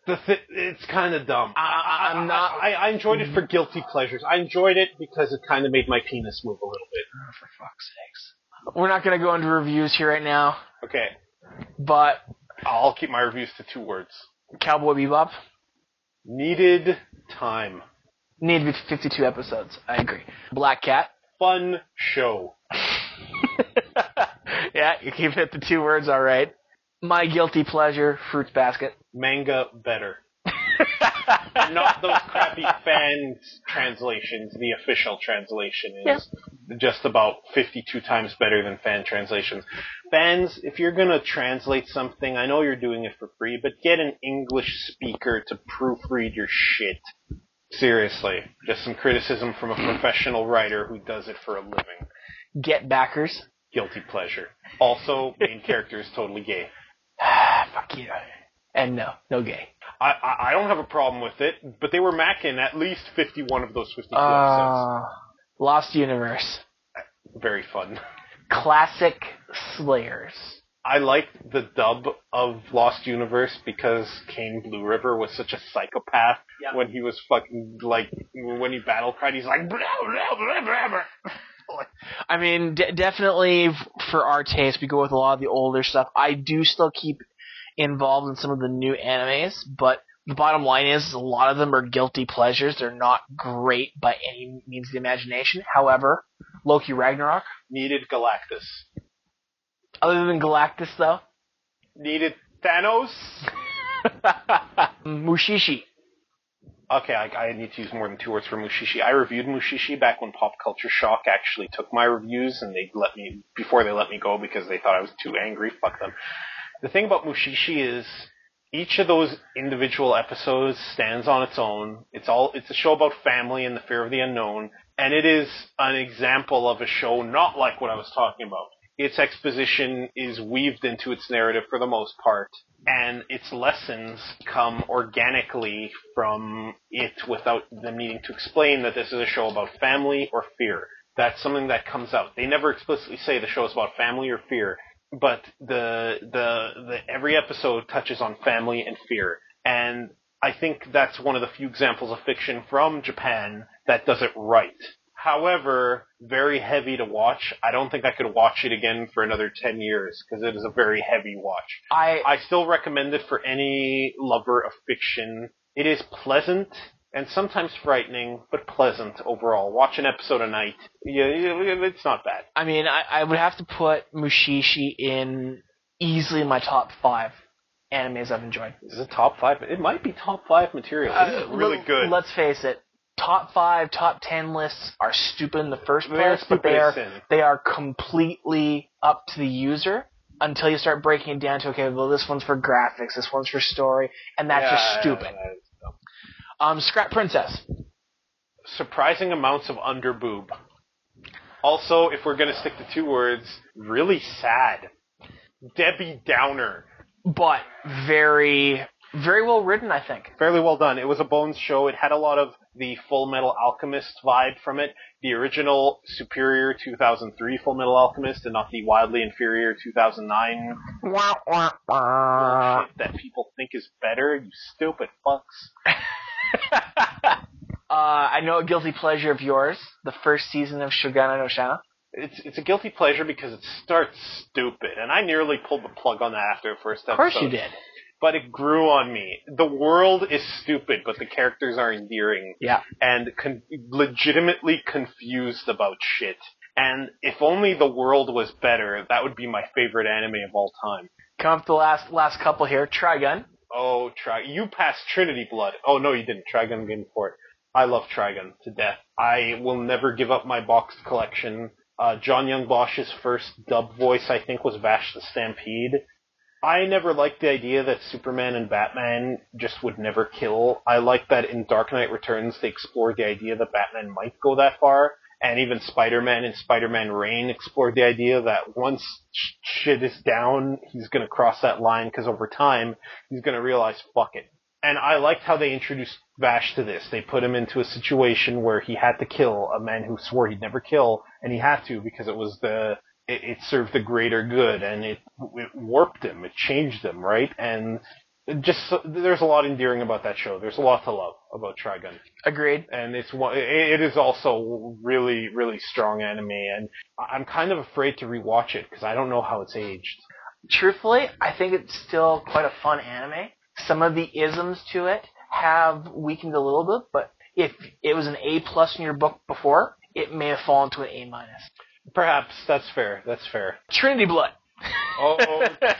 It's kind of dumb. I enjoyed it for guilty pleasures. I enjoyed it because it kind of made my penis move a little bit. Oh, for fuck's sakes. We're not going to go into reviews here right now. Okay. But... I'll keep my reviews to 2 words. Cowboy Bebop? Needed time. Needed 52 episodes. I agree. Black Cat? Fun show. Yeah, you keep it to 2 words, alright. My guilty pleasure, Fruits Basket. Manga better. Not those crappy fan translations. The official translation is just about 52 times better than fan translations. Fans, if you're going to translate something, I know you're doing it for free, but get an English speaker to proofread your shit. Seriously. Just some criticism from a professional writer who does it for a living. Get backers. Guilty pleasure. Also, main character is totally gay. Fuck you. And no gay. I don't have a problem with it, but they were macking at least 51 of those 52 episodes. Lost Universe. Very fun. Classic Slayers. I liked the dub of Lost Universe because Kane Blue River was such a psychopath when he was fucking, like, when he battle cried, he's like, blah, blah, blah, blah, blah. I mean, definitely for our taste, we go with a lot of the older stuff. I do still keep involved in some of the new animes, but the bottom line is a lot of them are guilty pleasures. They're not great by any means of the imagination. However, Loki Ragnarok. Needed Galactus. Other than Galactus, though? Needed Thanos. Mushishi. Okay, I need to use more than 2 words for Mushishi. I reviewed Mushishi back when Pop Culture Shock actually took my reviews, and before they let me go because they thought I was too angry. Fuck them. The thing about Mushishi is Each of those individual episodes stands on its own. It's a show about family and the fear of the unknown, and it is an example of a show not like what I was talking about. Its exposition is weaved into its narrative for the most part, and its lessons come organically from it without them needing to explain that this is a show about family or fear. That's something that comes out. They never explicitly say the show is about family or fear, but the every episode touches on family and fear. And I think that's one of the few examples of fiction from Japan that does it right. However, very heavy to watch. I don't think I could watch it again for another 10 years, because it is a very heavy watch. I still recommend it for any lover of fiction. It is pleasant and sometimes frightening, but pleasant overall. Watch an episode a night. Yeah, it's not bad. I mean, I would have to put Mushishi in easily my top 5 animes I've enjoyed. Is it top 5? It might be top 5 material. It is really good. Let's face it. Top 5, top 10 lists are stupid in the first place, but they are completely up to the user until you start breaking it down to, okay, well, this one's for graphics, this one's for story, and that's just stupid. Scrap Princess. Surprising amounts of underboob. Also, if we're going to stick to 2 words, really sad. Debbie Downer. But very, very well written, I think. Fairly well done. It was a Bones show. It had a lot of the Full Metal Alchemist vibe from it. The original superior 2003 Full Metal Alchemist, and not the wildly inferior 2009 bullshit that people think is better. You stupid fucks. I know a guilty pleasure of yours, the first season of Shogana no Shana. It's a guilty pleasure because it starts stupid, and I nearly pulled the plug on that after the first episode. Of course you did. But it grew on me. The world is stupid, but the characters are endearing. Yeah. And legitimately confused about shit. And if only the world was better, that would be my favorite anime of all time. Come up to the last couple here. Trigun. Oh, you passed Trinity Blood. Oh, no, you didn't. Trigun game for it. I love Trigun to death. I will never give up my boxed collection. John Young Bosch's first dub voice, I think, was Vash the Stampede. I never liked the idea that Superman and Batman just would never kill. I like that in Dark Knight Returns they explored the idea that Batman might go that far. And even Spider-Man and Spider-Man Reign explored the idea that once shit is down, he's going to cross that line because over time, he's going to realize, fuck it. And I liked how they introduced Vash to this. They put him into a situation where he had to kill a man who swore he'd never kill, and he had to because it served the greater good, and it warped him, it changed him, right? And there's a lot endearing about that show. There's a lot to love about Trigun. Agreed. And it is also really, really strong anime, and I'm kind of afraid to rewatch it because I don't know how it's aged. Truthfully, I think it's still quite a fun anime. Some of the isms to it have weakened a little bit, but if it was an A+ in your book before, it may have fallen to an A-. Perhaps. That's fair. Trinity Blood. Oh,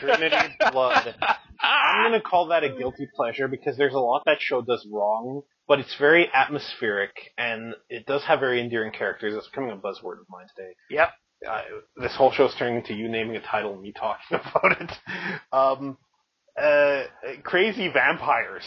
Trinity Blood. I'm going to call that a guilty pleasure because there's a lot that show does wrong, but it's very atmospheric, and it does have very endearing characters. It's becoming a buzzword of mine today. Yep. This whole show's turning into you naming a title and me talking about it. Crazy vampires.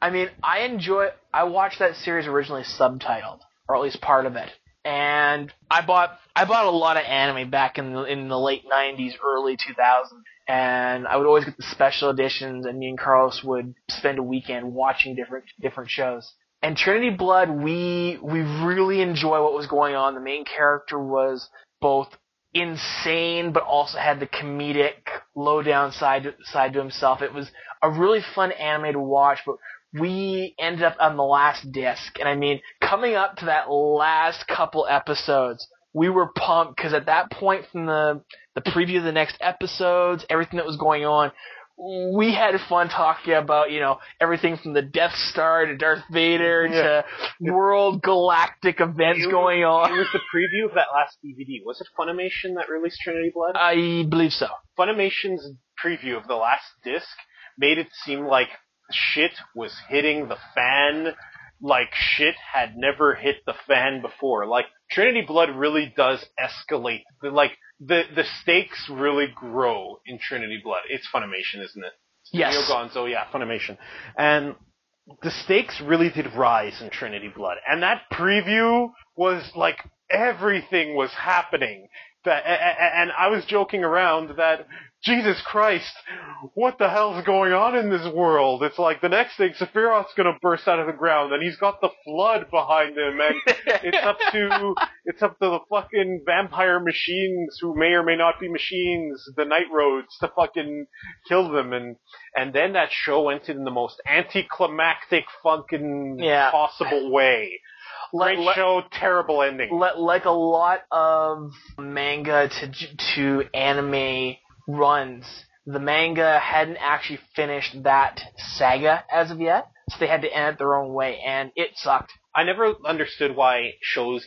I mean, I watched that series originally subtitled, or at least part of it. And I bought a lot of anime back in the late 90s, early 2000s, and I would always get the special editions, and me and Carlos would spend a weekend watching different shows. And Trinity Blood, we really enjoy what was going on. The main character was both insane, but also had the comedic, low-down side to himself. It was a really fun anime to watch, but we ended up on the last disc, and I mean, coming up to that last couple episodes, we were pumped, because at that point from the preview of the next episodes, everything that was going on, we had fun talking about, everything from the Death Star to Darth Vader to world galactic events going on. It was the preview of that last DVD. Was it Funimation that released Trinity Blood? I believe so. Funimation's preview of the last disc made it seem like shit was hitting the fan like shit had never hit the fan before. Like, Trinity Blood really does escalate. Like, the stakes really grow in Trinity Blood. It's Funimation, isn't it? Yes. Studio Gonzo, yeah, Funimation. And the stakes really did rise in Trinity Blood. And that preview was like everything was happening. And I was joking around that, Jesus Christ, what the hell's going on in this world? It's like the next thing, Sephiroth's gonna burst out of the ground, and he's got the flood behind him, and it's up to the fucking vampire machines who may or may not be machines, the Night Roads, to fucking kill them, and then that show ended in the most anticlimactic fucking possible way. Great show, terrible ending. Like a lot of manga to anime runs, the manga hadn't actually finished that saga as of yet, so they had to end it their own way, and it sucked. I never understood why shows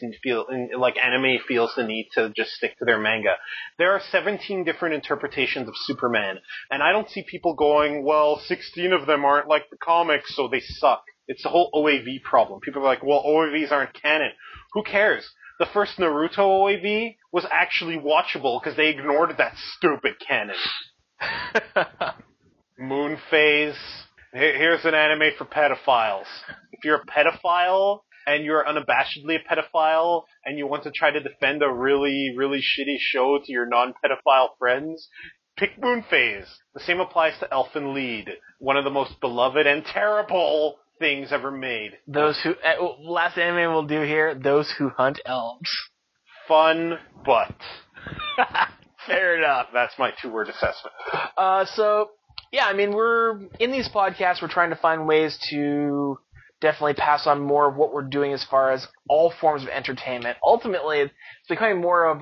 like anime feels the need to just stick to their manga. There are 17 different interpretations of Superman, and I don't see people going, well, 16 of them aren't like the comics, so they suck. It's the whole OAV problem. People are like, well, OAVs aren't canon. Who cares? The first Naruto OAV was actually watchable because they ignored that stupid canon. Moon Phase. Here's an anime for pedophiles. If you're a pedophile and you're unabashedly a pedophile and you want to try to defend a really, really shitty show to your non-pedophile friends, pick Moon Phase. The same applies to Elfen Lied, one of the most beloved and terrible things ever made. Last anime we'll do here, those who hunt elves. Fun, but. Fair enough. That's my 2-word assessment. Yeah, I mean, we're, in these podcasts, we're trying to find ways to definitely pass on more of what we're doing as far as all forms of entertainment. Ultimately, it's becoming more of,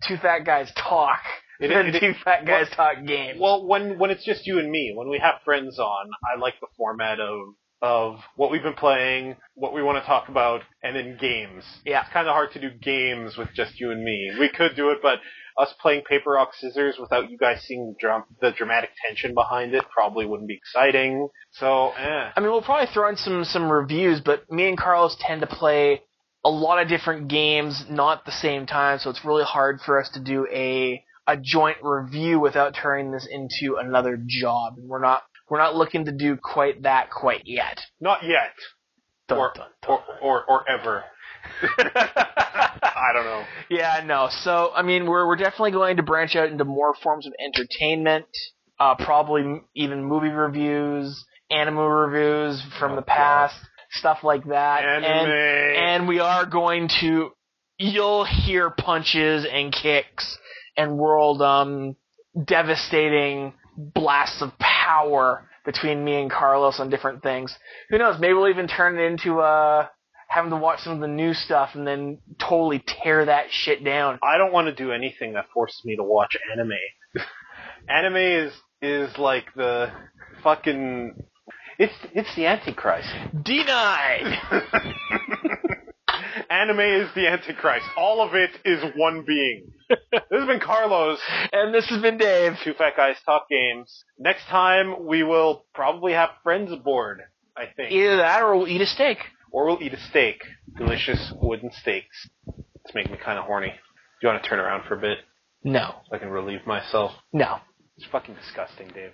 two fat guys talk than two fat guys talk games. Well, when it's just you and me, when we have friends on, I like the format of what we've been playing, what we want to talk about, and then games. Yeah. It's kind of hard to do games with just you and me. We could do it, but us playing paper, rock, scissors without you guys seeing the dramatic tension behind it probably wouldn't be exciting. So, I mean, we'll probably throw in some reviews, but me and Carlos tend to play a lot of different games, not at the same time, so it's really hard for us to do a joint review without turning this into another job. And we're not looking to do quite yet. Not yet. Or ever. I don't know. Yeah, no. So, I mean, we're definitely going to branch out into more forms of entertainment, probably even movie reviews, anime reviews from the past, stuff like that. Anime. And we are going to, you'll hear punches and kicks and world devastating blasts of power between me and Carlos on different things. Who knows? Maybe we'll even turn it into having to watch some of the new stuff and then totally tear that shit down. I don't want to do anything that forces me to watch anime. Anime is like the fucking... It's the Antichrist. Denied! Anime is the Antichrist. All of it is one being. This has been Carlos. And this has been Dave. Two Fat Guys Talk Games. Next time, we will probably have friends aboard, I think. Either that or we'll eat a steak. Or we'll eat a steak. Delicious wooden steaks. It's making me kind of horny. Do you want to turn around for a bit? No. So I can relieve myself? No. It's fucking disgusting, Dave.